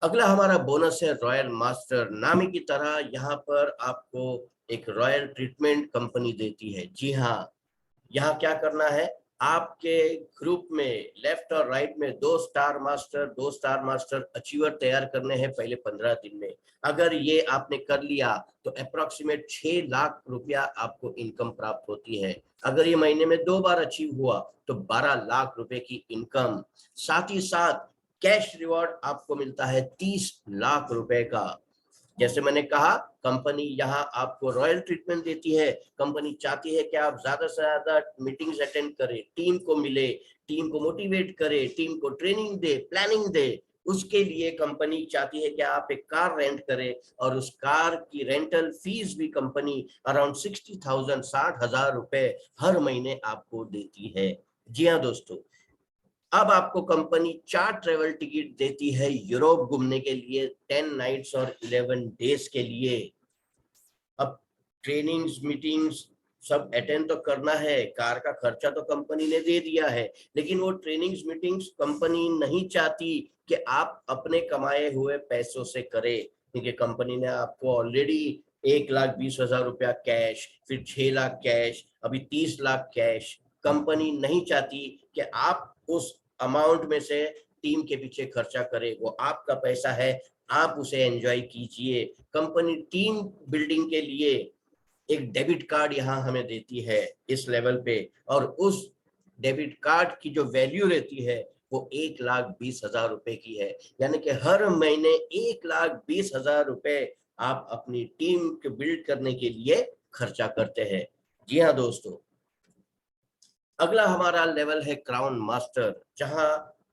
अगला हमारा बोनस है रॉयल मास्टर। नामी की तरह यहाँ पर आपको एक रॉयल ट्रीटमेंट कंपनी देती है। जी हाँ, यहाँ क्या करना है, आपके ग्रुप में लेफ्ट और राइट में 2 स्टार मास्टर अचीवर तैयार करने हैं पहले 15 दिन में। अगर ये आपने कर लिया तो अप्रोक्सीमेट 6 लाख रुपया आपको इनकम प्राप्त होती है। अगर ये महीने में 2 बार अचीव हुआ तो 12 लाख रुपए की इनकम। साथ ही साथ कैश रिवॉर्ड आपको मिलता है 30 लाख रुपए का। जैसे मैंने कहा, कंपनी यहाँ आपको रॉयल ट्रीटमेंट देती है। कंपनी चाहती है कि आप ज्यादा से ज्यादा मीटिंग्स अटेंड करें, टीम को मिले, टीम को मोटिवेट करे, टीम को ट्रेनिंग दे, प्लानिंग दे। उसके लिए कंपनी चाहती है कि आप एक कार रेंट करें, और उस कार की रेंटल फीस भी कंपनी अराउंड 60,000 60,000 रुपए हर महीने आपको देती है। जी हाँ दोस्तों, अब आपको कंपनी 4 ट्रेवल टिकट देती है यूरोप घूमने के लिए, 10 नाइट्स और 11 डेज के लिए। अब ट्रेनिंग्स मीटिंग्स सब अटेंड तो करना है, कार का खर्चा तो कंपनी ने दे दिया है, लेकिन वो ट्रेनिंग्स मीटिंग्स कंपनी नहीं चाहती कि आप अपने कमाए हुए पैसों से करें, क्योंकि कंपनी ने आपको ऑलरेडी 1,20,000 रुपया कैश, फिर 6 लाख कैश, अभी 30 लाख कैश। कंपनी नहीं चाहती कि आप उस अमाउंट में से टीम के पीछे खर्चा करें, वो आपका पैसा है, आप उसे एंजॉय कीजिए। कंपनी टीम बिल्डिंग के लिए एक डेबिट कार्ड यहाँ हमें देती है इस लेवल पे, और उस डेबिट कार्ड की जो वैल्यू रहती है वो 1,20,000 रुपए की है, यानी कि हर महीने 1,20,000 रुपए आप अपनी टीम को बिल्ड करने के लिए खर्चा करते हैं। जी हाँ दोस्तों, अगला हमारा लेवल है क्राउन मास्टर, जहां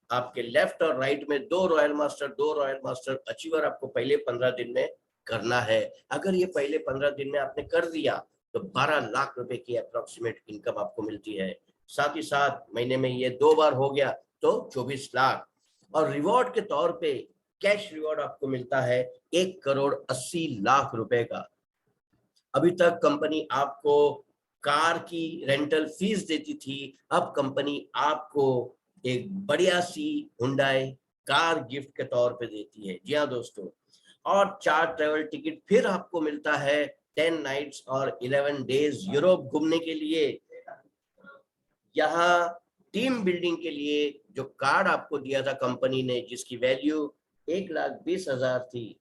आपके लेफ्ट और राइट में 2 रॉयल मास्टर अचीवर आपको पहले 15 दिन में करना है। अगर ये पहले 15 दिन में आपने कर दिया तो 12 लाख रुपए की अप्रोक्सीमेट इनकम आपको मिलती है। साथ ही साथ महीने में ये 2 बार हो गया तो 24 लाख। और रिवॉर्ड के तौर पे कैश रिवॉर्ड आपको मिलता है 1,80,00,000 रुपए का। अभी तक कंपनी आपको कार की रेंटल फीस देती थी, अब कंपनी आपको एक बढ़िया सी हुंडई कार गिफ्ट के तौर पे देती है। जी हाँ दोस्तों, और 4 ट्रेवल टिकट फिर आपको मिलता है 10 नाइट्स और 11 डेज यूरोप घूमने के लिए। यहाँ टीम बिल्डिंग के लिए जो कार्ड आपको दिया था कंपनी ने, जिसकी वैल्यू 1,20,000 थी,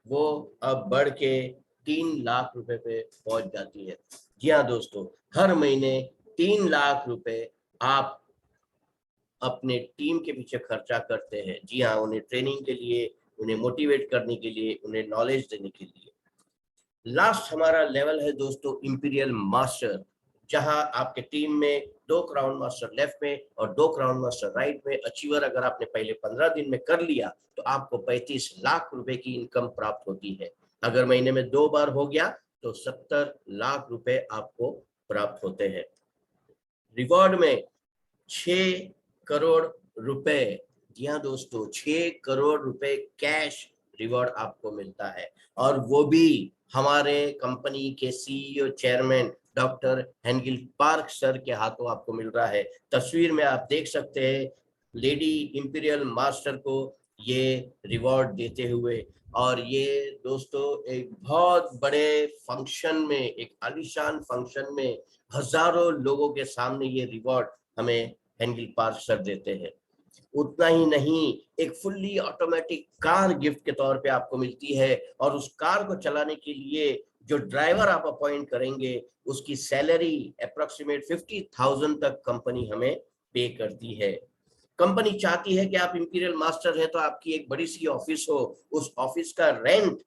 वो अब बढ़ के 3 लाख रुपए पे पहुंच जाती है। जी हाँ दोस्तों, हर महीने 3 लाख रुपए आप अपने टीम के पीछे खर्चा करते हैं। जी हाँ, उन्हें ट्रेनिंग के लिए, उन्हें मोटिवेट करने के लिए, उन्हें नॉलेज देने के लिए। लास्ट हमारा लेवल है दोस्तों इंपीरियल मास्टर, जहां आपके टीम में 2 क्राउन मास्टर लेफ्ट में और 2 क्राउन मास्टर राइट में अचीवर अगर आपने पहले 15 दिन में कर लिया तो आपको 35 लाख रुपए की इनकम प्राप्त होती है। अगर महीने में 2 बार हो गया तो 70 लाख रुपए आपको प्राप्त होते हैं। रिवॉर्ड में 6 करोड़ रुपए, जी हाँ दोस्तों, 6 करोड़ रुपए कैश रिवॉर्ड आपको मिलता है, और वो भी हमारे कंपनी के CEO chairman doctor Hengil Park sir के हाथों आपको मिल रहा है। तस्वीर में आप देख सकते हैं लेडी इंपीरियल मास्टर को ये रिवॉर्ड देते हुए, और ये दोस्तों एक बहुत बड़े फंक्शन में, एक आलीशान फंक्शन में हजारों लोगों के सामने ये रिवॉर्ड हमें हेंगिल पार्क सर देते हैं। उतना ही नहीं, एक फुल्ली ऑटोमेटिक कार गिफ्ट के तौर पे आपको मिलती है, और उस कार को चलाने के लिए जो ड्राइवर आप अपॉइंट करेंगे उसकी सैलरी अप्रोक्सीमेट 50,000 तक कंपनी हमें पे करती है। कंपनी चाहती है कि आप इंपीरियल मास्टर हैं तो आपकी एक बड़ी सी ऑफिस हो, उस ऑफिस का रेंट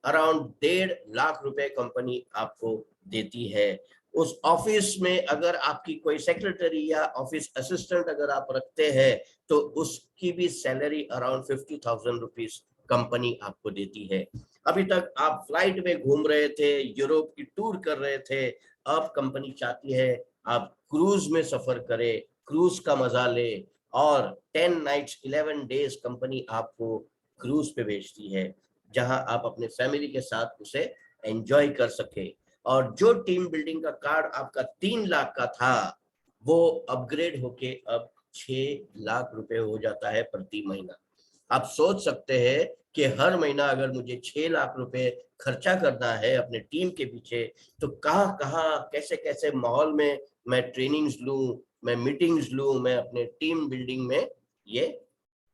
अराउंड 1.5 लाख रुपए कंपनी आपको देती है। उस ऑफिस में अगर आपकी कोई सेक्रेटरी या ऑफिस असिस्टेंट अगर आप रखते हैं तो उसकी भी सैलरी अराउंड 50,000 रुपीज कंपनी आपको देती है। अभी तक आप फ्लाइट में घूम रहे थे, यूरोप की टूर कर रहे थे, अब कंपनी चाहती है आप क्रूज में सफर करें, क्रूज का मजा ले, और 10 नाइट्स 11 डेज कंपनी आपको क्रूज पे भेजती है, जहां आप अपने फैमिली के साथ उसे एंजॉय कर सके। और जो टीम बिल्डिंग का कार्ड आपका 3 लाख का था वो अपग्रेड होके अब 6 लाख रुपए हो जाता है प्रति महीना। आप सोच सकते हैं कि हर महीना अगर मुझे 6 लाख रुपए खर्चा करना है अपने टीम के पीछे, तो कहाँ कहाँ कैसे कैसे माहौल में मैं ट्रेनिंग्स लूं, मैं मीटिंग्स लूं, मैं अपने टीम बिल्डिंग में ये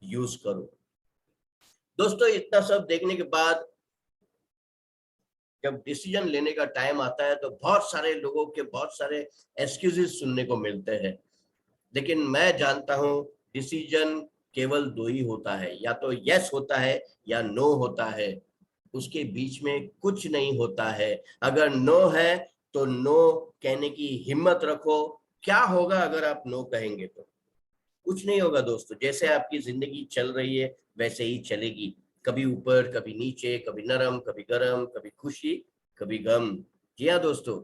यूज करूं। दोस्तों, इतना सब देखने के बाद जब डिसीजन लेने का टाइम आता है तो बहुत सारे लोगों के बहुत सारे एक्सक्यूजेस सुनने को मिलते हैं, लेकिन मैं जानता हूं डिसीजन केवल 2 ही होता है, या तो यस होता है या नो होता है, उसके बीच में कुछ नहीं होता है। अगर नो है तो नो कहने की हिम्मत रखो। क्या होगा अगर आप नो कहेंगे? तो कुछ नहीं होगा दोस्तों, जैसे आपकी जिंदगी चल रही है वैसे ही चलेगी, कभी ऊपर कभी नीचे, कभी नरम कभी गरम, कभी खुशी कभी गम। जी हाँ दोस्तों,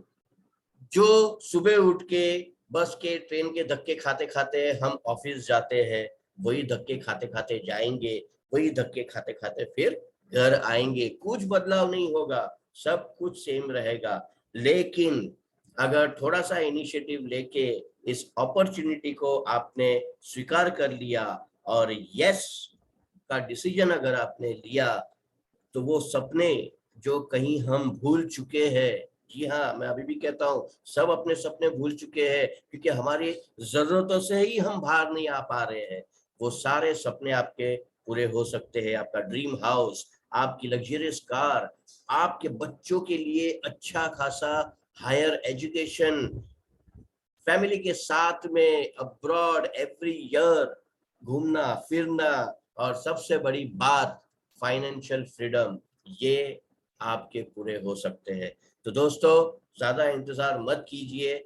जो सुबह उठ के बस के ट्रेन के धक्के खाते खाते हम ऑफिस जाते हैं, वही धक्के खाते खाते जाएंगे, वही धक्के खाते खाते फिर घर आएंगे। कुछ बदलाव नहीं होगा, सब कुछ सेम रहेगा। लेकिन अगर थोड़ा सा इनिशिएटिव लेके इस अपॉर्चुनिटी को आपने स्वीकार कर लिया और यस का डिसीजन अगर आपने लिया, तो वो सपने जो कहीं हम भूल चुके हैं, जी हाँ, मैं अभी भी कहता हूँ सब अपने सपने भूल चुके हैं क्योंकि हमारी जरूरतों से ही हम बाहर नहीं आ पा रहे हैं, वो सारे सपने आपके पूरे हो सकते हैं। आपका ड्रीम हाउस, आपकी लग्जरियस कार, आपके बच्चों के लिए अच्छा खासा हायर एजुकेशन, फैमिली के साथ में अब्रॉड एवरी ईयर घूमना फिरना, और सबसे बड़ी बात फाइनेंशियल फ्रीडम, ये आपके पूरे हो सकते हैं। तो दोस्तों, ज्यादा इंतजार मत कीजिए,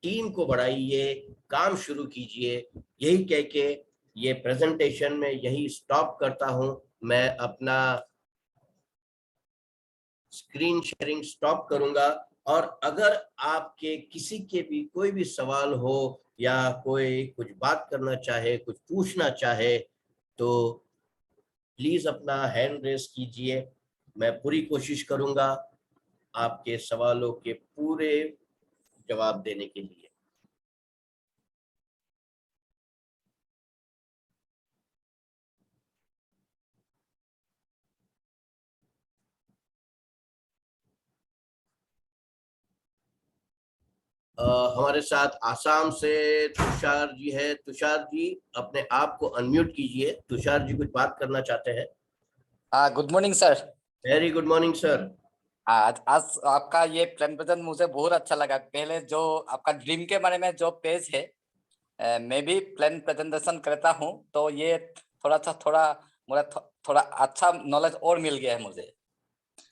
टीम को बढ़ाइए, काम शुरू कीजिए। यही कह के ये प्रेजेंटेशन में यही स्टॉप करता हूं। मैं अपना स्क्रीन शेयरिंग स्टॉप करूंगा, और अगर आपके किसी के भी कोई भी सवाल हो या कोई कुछ बात करना चाहे, कुछ पूछना चाहे, तो प्लीज अपना हैंड रेस कीजिए। मैं पूरी कोशिश करूंगा आपके सवालों के पूरे जवाब देने के लिए। हमारे साथ आसाम से तुषार जी है। तुषार जी, अपने आप को अनम्यूट कीजिए। तुषार जी कुछ बात करना चाहते हैं। Good morning sir. Very good morning sir. आज आज आपका ये प्रेजेंटेशन मुझे बहुत अच्छा लगा। पहले जो आपका ड्रीम के बारे में जो पेज है, मैं भी प्रेजेंटेशन करता हूँ, तो ये थोड़ा अच्छा नॉलेज और मिल गया है मुझे।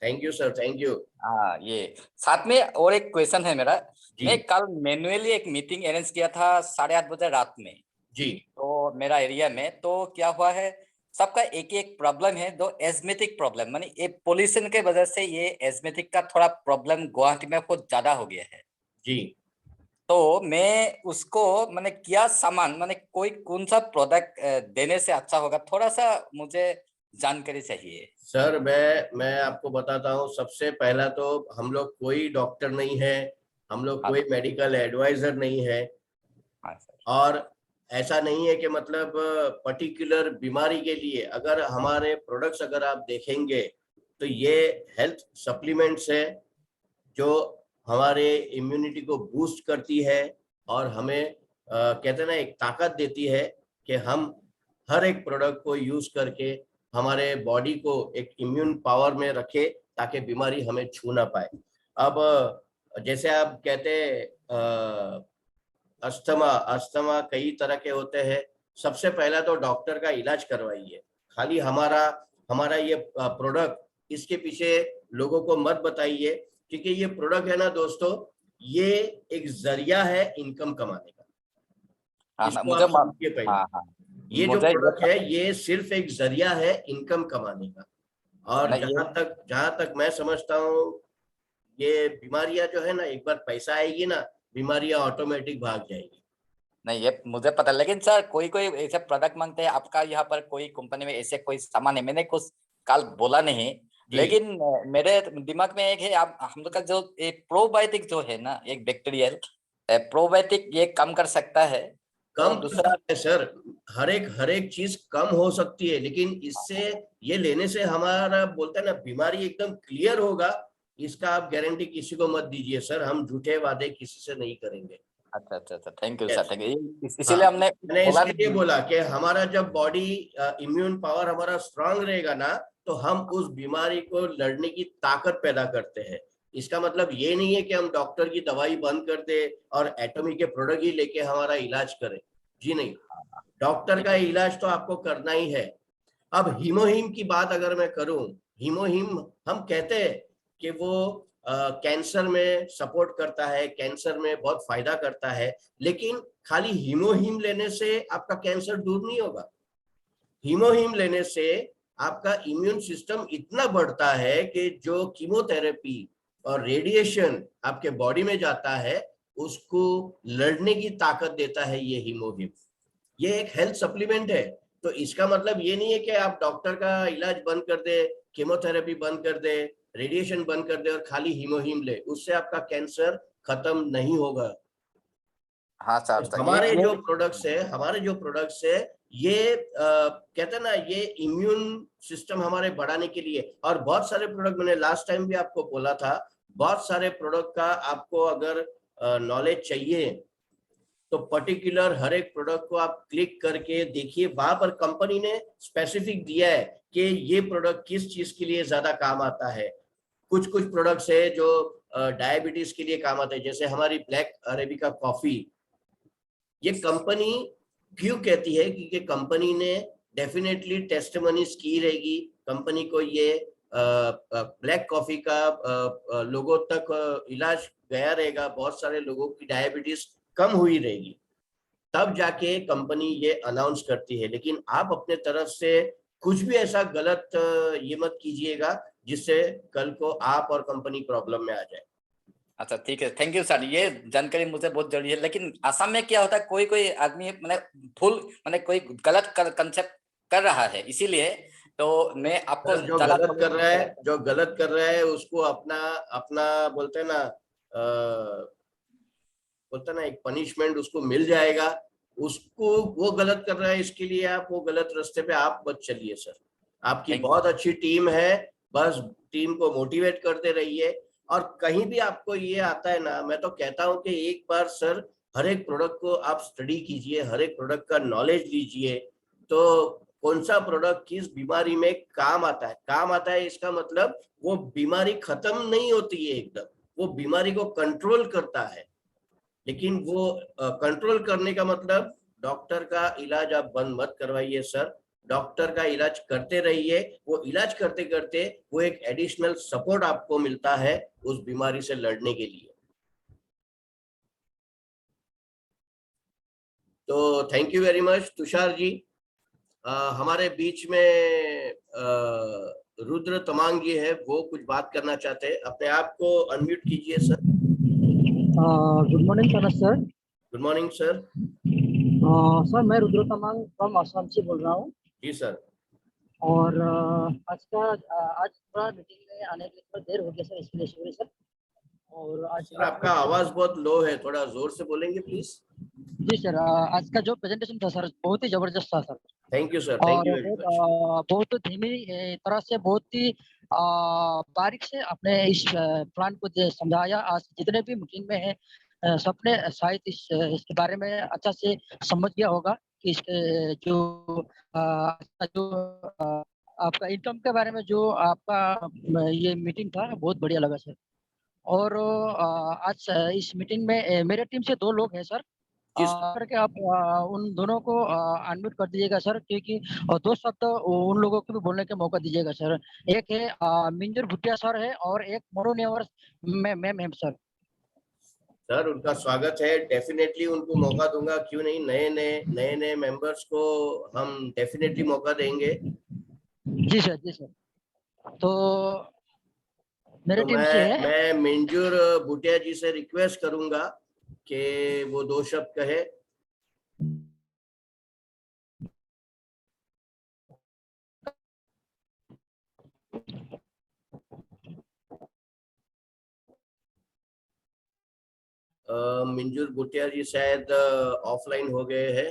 Thank you sir, thank you. हाँ, ये साथ में और एक क्वेश्चन है मेरा। जी मैं कल मैन्युअली एक मीटिंग अरेंज किया था 8:30 बजे रात में, जी तो मेरा एरिया में तो क्या हुआ है, सबका एक एक प्रॉब्लम है, दो एस्मेटिक प्रॉब्लम, मानी ये पोल्यूशन के वजह से ये एस्मेटिक का थोड़ा प्रॉब्लम गुवाहाटी में बहुत ज्यादा हो गया है। जी। तो मैं उसको मैंने क्या सामान माने कोई कौन सा प्रोडक्ट देने से अच्छा होगा, थोड़ा सा मुझे जानकारी चाहिए। सर, मैं आपको बताता हूँ। सबसे पहला तो हम लोग कोई डॉक्टर नहीं है, हम लोग हाँ कोई मेडिकल एडवाइजर नहीं है, हाँ सर। और ऐसा नहीं है कि मतलब पर्टिकुलर बीमारी के लिए। अगर हमारे प्रोडक्ट्स अगर आप देखेंगे तो ये हेल्थ सप्लीमेंट्स है जो हमारे इम्यूनिटी को बूस्ट करती है और हमें कहते हैं ना, एक ताकत देती है कि हम हर एक प्रोडक्ट को यूज करके हमारे बॉडी को एक इम्यून पावर में रखे ताकि बीमारी हमें छू ना पाए। अब जैसे आप कहते हैं अस्थमा, अस्थमा कई तरह के होते हैं। सबसे पहला तो डॉक्टर का इलाज करवाइए। खाली हमारा हमारा ये प्रोडक्ट, इसके पीछे लोगों को मत बताइए, क्योंकि ये प्रोडक्ट है ना दोस्तों, ये एक जरिया है इनकम कमाने का। हाँ, इसको मुझे आप समझिए पहले। हाँ हाँ, ये जो मुझे प्रोडक्ट है ये सिर्फ एक जरिया है इनकम कमाने का। और नहीं, जहां तक मैं समझता हूँ, ये बीमारियां जो है ना, एक बार पैसा आएगी ना, बीमारियां ऑटोमेटिक भाग जाएगी। नहीं ये मुझे पता, लेकिन सर कोई कोई ऐसे प्रोडक्ट मांगते हैं। आपका यहाँ पर कोई कंपनी में ऐसे कोई सामान है, मैंने कुछ कल बोला नहीं, जी लेकिन मेरे दिमाग में एक है, आप हम लोग का जो एक प्रोबायोटिक जो है ना, एक बैक्टीरियल प्रोबायोटिक, ये कम कर सकता है। तो कम कर दूसरा सकते हैं सर, हर एक चीज कम हो सकती है, लेकिन इससे, ये लेने से हमारा बोलते हैं ना बीमारी एकदम क्लियर होगा, इसका आप गारंटी किसी को मत दीजिए सर। हम झूठे वादे किसी से नहीं करेंगे। अच्छा अच्छा अच्छा, thank you sir, Yes. Thank you, हाँ, इसीलिए हमने मैंने बोला इसके लिए नहीं। बोला कि हमारा जब बॉडी इम्यून पावर हमारा स्ट्रांग रहेगा ना, तो हम उस बीमारी को लड़ने की ताकत पैदा करते हैं। इसका मतलब ये नहीं है कि हम डॉक्टर की दवाई बंद कर दे और एटॉमी के प्रोडक्ट ही लेके हमारा इलाज करें। जी नहीं, डॉक्टर ठीक का है। इलाज तो आपको करना ही है। अब हीमोहिम की बात अगर मैं करूं, हीमोहिम हम कहते हैं कि वो कैंसर में सपोर्ट करता है, कैंसर में बहुत फायदा करता है, लेकिन खाली हीमोहिम लेने से आपका कैंसर दूर नहीं होगा। हीमोहिम लेने से आपका इम्यून सिस्टम इतना बढ़ता है कि जो कीमोथेरेपी और रेडिएशन आपके बॉडी में जाता है, उसको लड़ने की ताकत देता है ये हीमोहिम। ये एक हेल्थ सप्लीमेंट है। तो इसका मतलब ये नहीं है कि आप डॉक्टर का इलाज बंद कर दे, कीमोथेरेपी बंद कर दे, रेडिएशन बंद कर दे और खाली हीमोहीम ले, उससे आपका कैंसर खत्म नहीं होगा। हाँ सर, तो हमारे ये जो प्रोडक्ट्स है ये कहते हैं ना, ये इम्यून सिस्टम हमारे बढ़ाने के लिए। और बहुत सारे प्रोडक्ट, मैंने लास्ट टाइम भी आपको बोला था, बहुत सारे प्रोडक्ट का आपको अगर नॉलेज चाहिए तो पर्टिकुलर हर एक प्रोडक्ट को आप क्लिक करके देखिए, वहां पर कंपनी ने स्पेसिफिक दिया है कि ये प्रोडक्ट किस चीज के लिए ज्यादा काम आता है। कुछ प्रोडक्ट्स है जो डायबिटीज के लिए काम आते हैं, जैसे हमारी ब्लैक अरेबिका कॉफी। ये कंपनी क्यों कहती है? क्योंकि कंपनी ने डेफिनेटली टेस्टिमनीज की रहेगी, कंपनी को ये ब्लैक कॉफी का लोगों तक इलाज गया रहेगा, बहुत सारे लोगों की डायबिटीज कम हुई रहेगी, तब जाके कंपनी ये अनाउंस करती है। लेकिन आप अपने तरफ से कुछ भी ऐसा गलत ये मत कीजिएगा जिससे कल को आप और कंपनी प्रॉब्लम में आ जाए। अच्छा ठीक है, थैंक यू सर, ये जानकारी मुझे बहुत जरूरी है। लेकिन असम में क्या होता है, कोई आदमी मैंने भूल मैंने कोई गलत कंसेप्ट कर रहा है, इसीलिए तो मैं आपको जो गलत कर रहा है उसको अपना अपना बोलते हैं ना, एक पनिशमेंट उसको मिल जाएगा। उसको, वो गलत कर रहा है, इसके लिए आप वो गलत रास्ते पे आप मत चलिए सर। आपकी Thank you. बहुत अच्छी टीम है, बस टीम को मोटिवेट करते रहिए। और कहीं भी आपको ये आता है ना, मैं तो कहता हूं कि एक बार सर हर एक प्रोडक्ट को आप स्टडी कीजिए, हर एक प्रोडक्ट का नॉलेज लीजिए, तो कौन सा प्रोडक्ट किस बीमारी में काम आता है, इसका मतलब वो बीमारी खत्म नहीं होती है एकदम, वो बीमारी को कंट्रोल करता है। लेकिन वो कंट्रोल करने का मतलब डॉक्टर का इलाज आप बंद मत करवाइए सर, डॉक्टर का इलाज करते रहिए। वो इलाज करते करते वो एक एडिशनल सपोर्ट आपको मिलता है उस बीमारी से लड़ने के लिए। तो thank you very much Tushar ji. हमारे बीच में रुद्र तमांग जी है, वो कुछ बात करना चाहते हैं, अपने आप को अनम्यूट कीजिए sir. Good morning sir. Good morning sir. Sir मैं रुद्र तमांग फ्रॉम असम से बोल रहा हूँ। जी सर। और आज थोड़ा मीटिंग में आने के लिए थोड़ा देर हो गया सर, इसके लिए सॉरी सर। और आज सर आपका आवाज बहुत लो है, थोड़ा जोर से बोलेंगे प्लीज। जी सर, आज का जो प्रेजेंटेशन था सर बहुत ही जबरदस्त था sir. Thank you sir, thank you very much. बहुत धीमी तरह से, बहुत ही बारीक से आपने इस प्लान को समझाया। आज जितने भी मीटिंग में है सबने शायद इसके बारे में अच्छा से समझ गया होगा कि इसके जो आपका इनकम के बारे में जो आपका ये मीटिंग था बहुत बढ़िया लगा सर। और आज इस मीटिंग में मेरे टीम से 2 लोग हैं सर, करके आप उन दोनों को अनम्यूट कर दीजिएगा सर, क्योंकि 2 शब्द उन लोगों को भी बोलने का मौका दीजिएगा सर। एक है मिंजर भुटिया सर है और एक मोनू नेवर मैम है सर। सर उनका स्वागत है, डेफिनेटली उनको मौका दूंगा, क्यों नहीं। नए मेंबर्स को हम डेफिनेटली मौका देंगे। जी सर, जी सर। तो मेरे तो टीम से है। मैं मिंजूर भुटिया जी से रिक्वेस्ट करूंगा कि वो 2 शब्द कहे। मिंजूर भुटिया जी शायद ऑफलाइन हो गए हैं,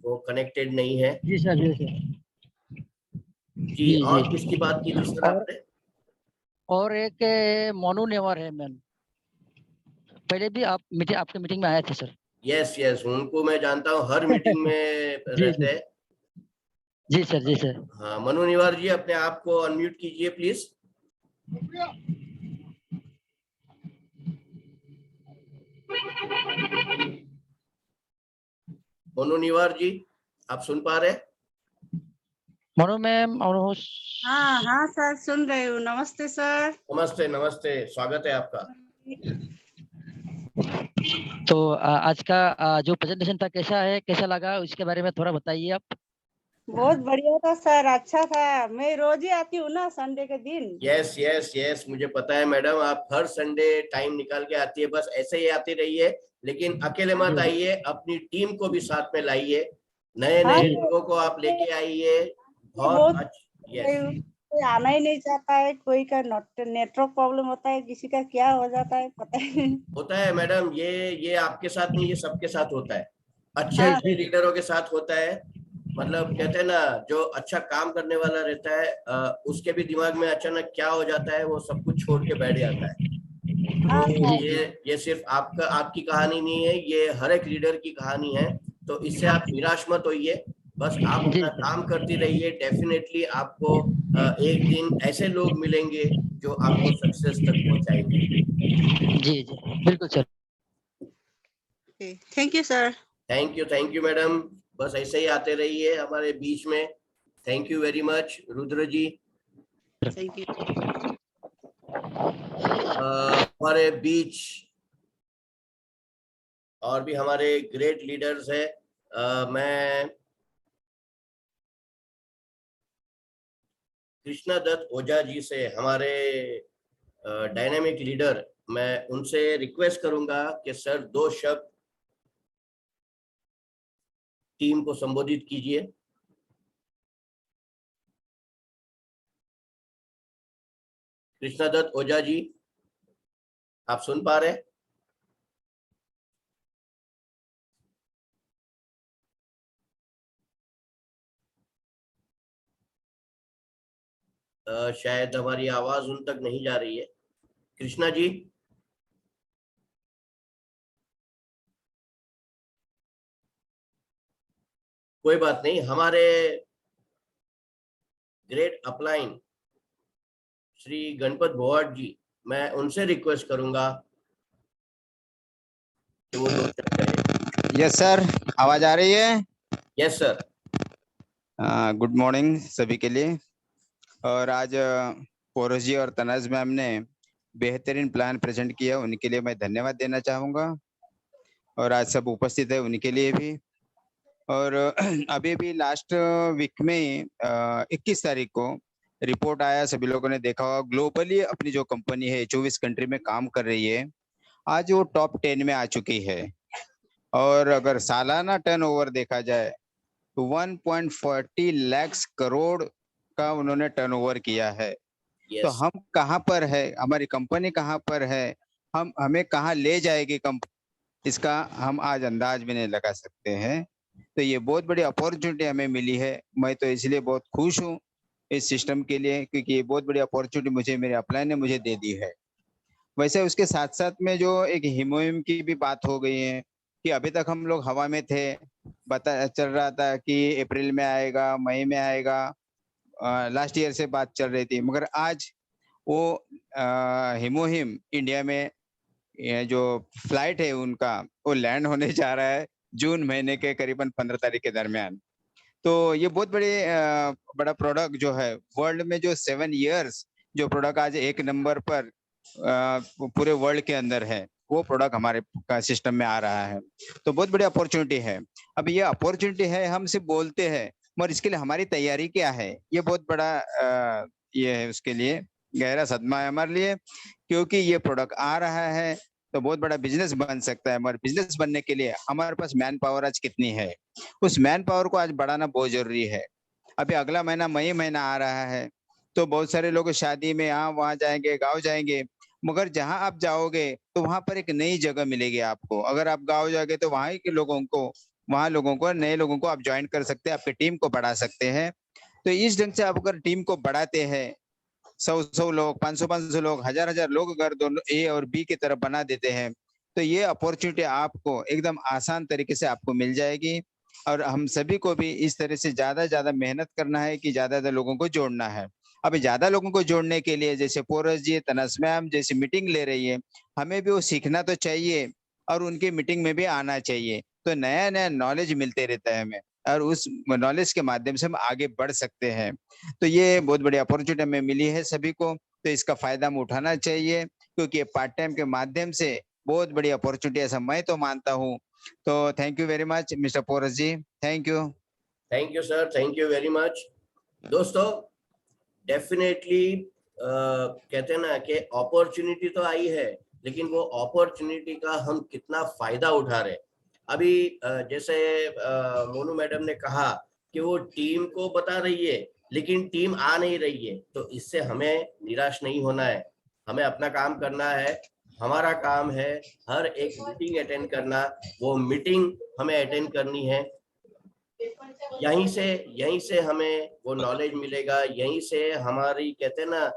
वो कनेक्टेड नहीं है। जी सर, जी सर। जी, और किसकी बात की थी सर आपने? और एक मोनू नेवर है मैम, पहले भी आपके मीटिंग में आए थे सर। यस, उनको मैं जानता हूँ, हर मीटिंग में रहते हैं। जी सर, जी सर। हाँ, मनु निवार जी अपने आप को अनम्यूट कीजिए प्लीज। मनु निवार जी, आप सुन पा रहे हैं? मनु मैम और हाँ सर, सुन रही हूँ। नमस्ते सर। नमस्ते, स्वागत है आपका। तो आज का जो प्रेजेंटेशन था कैसा लगा, उसके बारे में थोड़ा बताइए आप। बहुत बढ़िया था सर, अच्छा था। मैं रोज ही आती हूँ ना संडे के दिन। यस, मुझे पता है मैडम, आप हर संडे टाइम निकाल के आती है, बस ऐसे ही आती रहिए, लेकिन अकेले मत आइए, अपनी टीम को भी साथ में लाइए, नए लोगों को आप लेके आइए। बहुत कोई आना ही नहीं चाहता है, कोई का नेटवर्क प्रॉब्लम होता है, किसी का क्या हो जाता है पता ही नहीं। होता है मैडम, ये आपके साथ नहीं, ये सबके साथ होता है, अच्छे हाँ लीडरों के साथ होता है। मतलब कहते हैं ना, जो अच्छा काम करने वाला रहता है उसके भी दिमाग में अचानक क्या हो जाता है, वो सब कुछ छोड़ के बैठ जाता है। हाँ तो जी सर। जी ये सिर्फ आपकी कहानी नहीं है, ये हर एक लीडर की कहानी है। तो इससे आप निराश मत होइए, बस आप जी अपना काम करती रहिए। डेफिनेटली आपको एक दिन ऐसे लोग मिलेंगे जो आपको सक्सेस तक पहुंचाएंगे। जी जी बिल्कुल sir. Thank you sir. Thank you madam, बस ऐसे ही आते रहिए हमारे बीच में। Thank you very much Rudra ji. Thank you. हमारे बीच और भी हमारे ग्रेट लीडर्स हैं। मैं कृष्णा दत्त ओझा जी से, हमारे डायनामिक लीडर, मैं उनसे रिक्वेस्ट करूंगा कि सर 2 शब्द टीम को संबोधित कीजिए। कृष्णा दत्त ओझा जी, आप सुन पा रहे हैं? शायद हमारी आवाज उन तक नहीं जा रही है। कृष्णा जी, कोई बात नहीं, हमारे ग्रेट अपलाइन श्री गणपत भोवाट जी, मैं उनसे रिक्वेस्ट करूंगा कि वो 2 शब्द कहें। यस सर, आवाज आ रही है? Yes sir. गुड मॉर्निंग सभी के लिए। और आज पोरस जी और तनाज मैम ने बेहतरीन प्लान प्रेजेंट किया, उनके लिए मैं धन्यवाद देना चाहूँगा। और आज सब उपस्थित है उनके लिए भी। और अभी भी लास्ट वीक में 21 तारीख को रिपोर्ट आया, सभी लोगों ने देखा होगा। ग्लोबली अपनी जो कंपनी है 24 कंट्री में काम कर रही है, आज वो टॉप 10 में आ चुकी है। और अगर सालाना टर्नओवर देखा जाए तो 1.40 लाख करोड़ का उन्होंने टर्नओवर किया है। तो यस। हम कहाँ पर है, हमारी कंपनी कहाँ पर है, हमें कहाँ ले जाएगी कंपनी, इसका हम आज अंदाज भी नहीं लगा सकते हैं। तो ये बहुत बड़ी अपॉर्चुनिटी हमें मिली है। मैं तो इसलिए बहुत खुश हूँ इस सिस्टम के लिए, क्योंकि ये बहुत बड़ी अपॉर्चुनिटी मुझे मेरे अपलाइन ने मुझे दे दी है। वैसे उसके साथ साथ में जो एक हिमोहिम की भी बात हो गई है कि अभी तक हम लोग हवा में थे, बता चल रहा था कि अप्रैल में आएगा, मई में आएगा, लास्ट ईयर से बात चल रही थी, मगर आज वो हिमोहिम इंडिया में ये जो फ्लाइट है उनका, वो लैंड होने जा रहा है जून महीने के करीबन 15 तारीख के दरमियान। तो ये बहुत बड़ा प्रोडक्ट जो है वर्ल्ड में, जो 7 इयर्स जो प्रोडक्ट आज 1 नंबर पर पूरे वर्ल्ड के अंदर है, वो प्रोडक्ट हमारे सिस्टम में आ रहा है। तो बहुत बड़ी अपॉर्चुनिटी है। अब ये अपॉर्चुनिटी है, हम सिर्फ बोलते हैं, मगर इसके लिए हमारी तैयारी क्या है, ये बहुत बड़ा ये है, उसके लिए गहरा सदमा है हमारे लिए। क्योंकि ये प्रोडक्ट आ रहा है तो बहुत बड़ा बिजनेस बन सकता है, मगर बिजनेस बनने के लिए हमारे पास मैन पावर आज कितनी है, उस मैन पावर को आज बढ़ाना बहुत जरूरी है। अभी अगला महीना मई महीना आ रहा है, तो बहुत सारे लोग शादी में यहाँ वहाँ जाएंगे, गाँव जाएंगे, मगर जहां आप जाओगे तो वहां पर एक नई जगह मिलेगी आपको। अगर आप गाँव जाओगे तो वहां के लोगों को, नए लोगों को आप ज्वाइन कर सकते हैं, आपकी टीम को बढ़ा सकते हैं। तो इस ढंग से आप अगर टीम को बढ़ाते हैं, 100 लोग, 500 लोग, 1000 लोग अगर दोनों ए और बी की तरफ बना देते हैं, तो ये अपॉर्चुनिटी आपको एकदम आसान तरीके से आपको मिल जाएगी। और हम सभी को भी इस तरह से ज्यादा मेहनत करना है कि ज्यादा लोगों को जोड़ना है। अब ज्यादा लोगों को जोड़ने के लिए जैसे पोरस जी, तनस मैम जैसी मीटिंग ले रही है, हमें भी वो सीखना तो चाहिए और उनकी मीटिंग में भी आना चाहिए। तो नया नॉलेज मिलते रहता है हमें, और उस नॉलेज के माध्यम से हम आगे बढ़ सकते हैं। तो ये बहुत बड़ी अपॉर्चुनिटी हमें मिली है सभी को, तो इसका फायदा हम उठाना चाहिए, क्योंकि ये पार्ट टाइम के माध्यम से बहुत बड़ी अपॉर्चुनिटी, ऐसा मैं तो मानता हूँ। तो thank you very much mister Porus ji, thank you. Thank you sir, thank you very much. दोस्तों, डेफिनेटली कहते हैं ना कि अपॉर्चुनिटी तो आई है, लेकिन वो अपॉर्चुनिटी का हम कितना फायदा उठा रहे हैं। अभी जैसे मोनू मैडम ने कहा कि वो टीम को बता रही है, लेकिन टीम आ नहीं रही है, तो इससे हमें निराश नहीं होना है, हमें अपना काम करना है। हमारा काम है हर एक मीटिंग अटेंड करना, वो मीटिंग हमें अटेंड करनी है। यहीं से हमें वो नॉलेज मिलेगा, यहीं से हमारी कहते हैं ना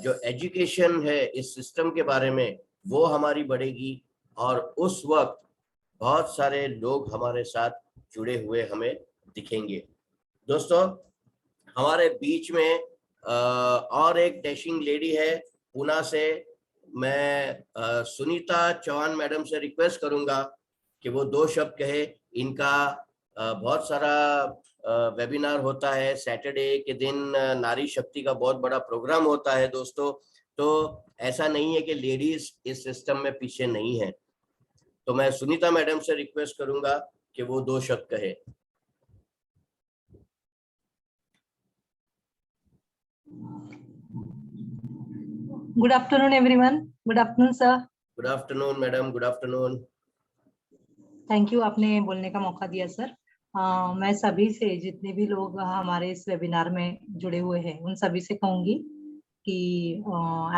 जो एजुकेशन है इस सिस्टम के बारे में वो हमारी बढ़ेगी, और उस वक्त बहुत सारे लोग हमारे साथ जुड़े हुए हमें दिखेंगे। दोस्तों, हमारे बीच में और एक डैशिंग लेडी है पूना से। मैं सुनीता चौहान मैडम से रिक्वेस्ट करूंगा कि वो 2 शब्द कहे। इनका बहुत सारा वेबिनार होता है, सैटरडे के दिन नारी शक्ति का बहुत बड़ा प्रोग्राम होता है दोस्तों। तो ऐसा नहीं है कि लेडीज इस सिस्टम में पीछे नहीं है। तो मैं सुनीता मैडम से रिक्वेस्ट करूंगा कि वो 2 शब्द कहे। Good afternoon, everyone. Good afternoon, sir. Good afternoon madam, good afternoon. Thank you, आपने बोलने का मौका दिया सर। मैं सभी से, जितने भी लोग हमारे इस वेबिनार में जुड़े हुए हैं, उन सभी से कहूंगी कि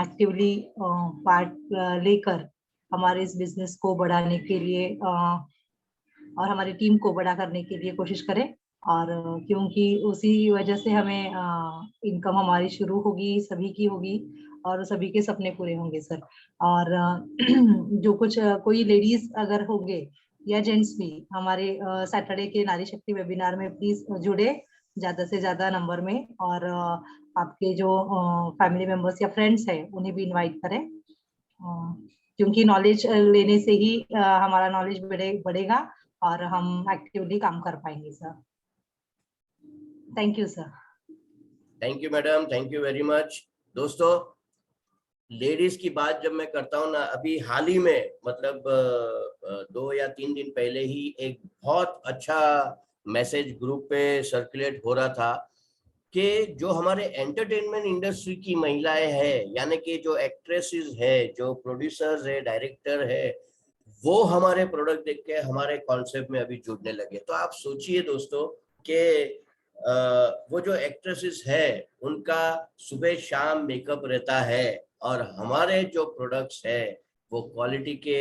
एक्टिवली पार्ट लेकर हमारे इस बिजनेस को बढ़ाने के लिए और हमारी टीम को बड़ा करने के लिए कोशिश करें। और क्योंकि उसी वजह से हमें इनकम हमारी शुरू होगी, सभी की होगी, और सभी के सपने पूरे होंगे सर। और जो कुछ कोई लेडीज अगर होंगे या जेंट्स भी हमारे सैटरडे के नारी शक्ति वेबिनार में प्लीज जुड़े ज्यादा से ज्यादा नंबर में, और आपके जो फैमिली मेंबर्स या फ्रेंड्स है उन्हें भी इनवाइट करें, क्योंकि नॉलेज लेने से ही हमारा नॉलेज बढ़ेगा और हम एक्टिवली काम कर पाएंगे sir. Thank you sir. Thank you madam, thank you very much. दोस्तों, लेडीज की बात जब मैं करता हूँ ना, अभी हाल ही में मतलब 2 या 3 दिन पहले ही एक बहुत अच्छा मैसेज ग्रुप पे सर्कुलेट हो रहा था कि जो हमारे एंटरटेनमेंट इंडस्ट्री की महिलाएं हैं, यानी कि जो एक्ट्रेसेस है, जो प्रोड्यूसर्स है, डायरेक्टर है, वो हमारे प्रोडक्ट देख के हमारे कॉन्सेप्ट में अभी जुड़ने लगे। तो आप सोचिए दोस्तों कि वो जो एक्ट्रेसेस है उनका सुबह शाम मेकअप रहता है, और हमारे जो प्रोडक्ट्स है वो क्वालिटी के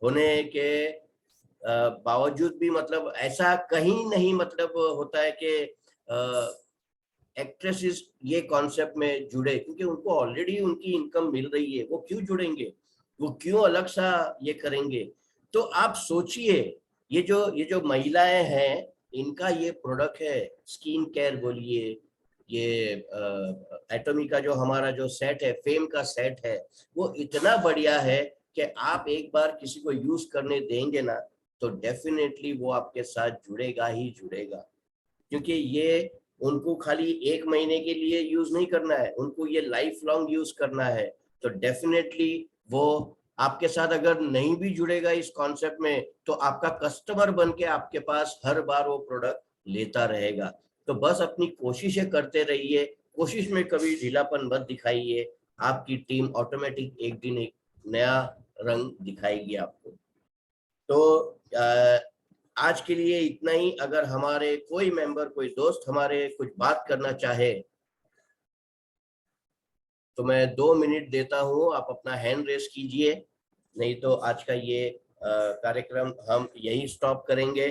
होने के बावजूद भी मतलब ऐसा कहीं नहीं मतलब होता है कि एक्ट्रेसेस ये कॉन्सेप्ट में जुड़े, क्योंकि उनको ऑलरेडी उनकी इनकम मिल रही है। वो क्यों जुड़ेंगे, वो क्यों अलग सा ये करेंगे? तो आप सोचिए, ये जो महिलाएं हैं, इनका ये प्रोडक्ट है, स्किन केयर बोलिए, ये एटॉमी का जो हमारा जो सेट है, फेम का सेट है, वो इतना बढ़िया है कि आप एक बार किसी को यूज करने देंगे ना, तो डेफिनेटली वो आपके साथ जुड़ेगा ही जुड़ेगा। क्योंकि ये उनको खाली 1 महीने के लिए यूज नहीं करना है, उनको ये लाइफ लॉन्ग यूज करना है। तो डेफिनेटली वो आपके साथ अगर नहीं भी जुड़ेगा इस कॉन्सेप्ट में, तो आपका कस्टमर बन के आपके पास हर बार वो प्रोडक्ट लेता रहेगा। तो बस अपनी कोशिशें करते रहिए, कोशिश में कभी ढीलापन मत दिखाइए, आपकी टीम ऑटोमेटिक एक दिन एक नया रंग दिखाएगी आपको। तो आज के लिए इतना ही। अगर हमारे कोई मेंबर, कोई दोस्त हमारे कुछ बात करना चाहे तो मैं 2 मिनट देता हूं, आप अपना हैंड रेस कीजिए, नहीं तो आज का ये कार्यक्रम हम यही स्टॉप करेंगे।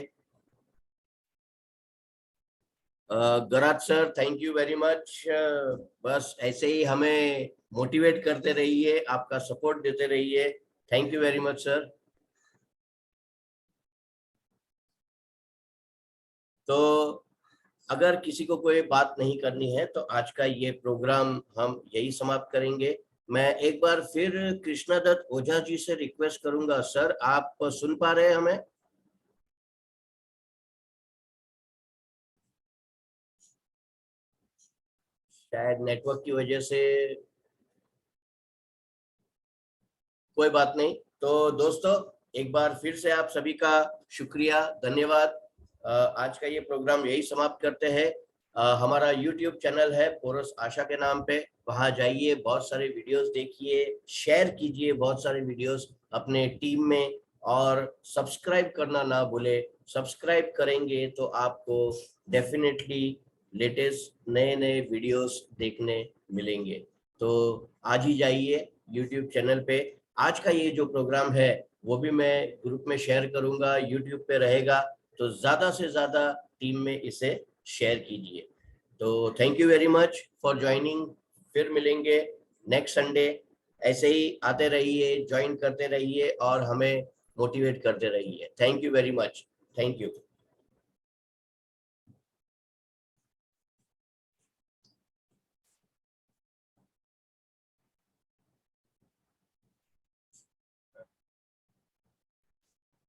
Garage sir, thank you very much. बस ऐसे ही हमें मोटिवेट करते रहिए, आपका सपोर्ट देते रहिए। Thank you very much sir. तो अगर किसी को कोई बात नहीं करनी है तो आज का ये प्रोग्राम हम यही समाप्त करेंगे। मैं एक बार फिर कृष्णदत्त ओझा जी से रिक्वेस्ट करूंगा, सर आप सुन पा रहे हैं हमें? शायद नेटवर्क की वजह से, कोई बात नहीं। तो दोस्तों, एक बार फिर से आप सभी का शुक्रिया, धन्यवाद। आज का ये प्रोग्राम यही समाप्त करते हैं। हमारा YouTube चैनल है पोरस आशा के नाम पे, वहां जाइए, बहुत सारे वीडियोस देखिए, शेयर कीजिए बहुत सारे वीडियोस अपने टीम में, और सब्सक्राइब करना ना भूले। सब्सक्राइब करेंगे तो आपको डेफिनेटली लेटेस्ट नए नए वीडियोस देखने मिलेंगे। तो आज ही जाइए यूट्यूब चैनल पे। आज का ये जो प्रोग्राम है वो भी मैं ग्रुप में शेयर करूंगा, यूट्यूब पे रहेगा, तो ज्यादा से ज्यादा टीम में इसे शेयर कीजिए। तो thank you very much for joining. फिर मिलेंगे नेक्स्ट संडे। ऐसे ही आते रहिए, ज्वाइन करते रहिए और हमें मोटिवेट करते रहिए। Thank you very much. Thank you.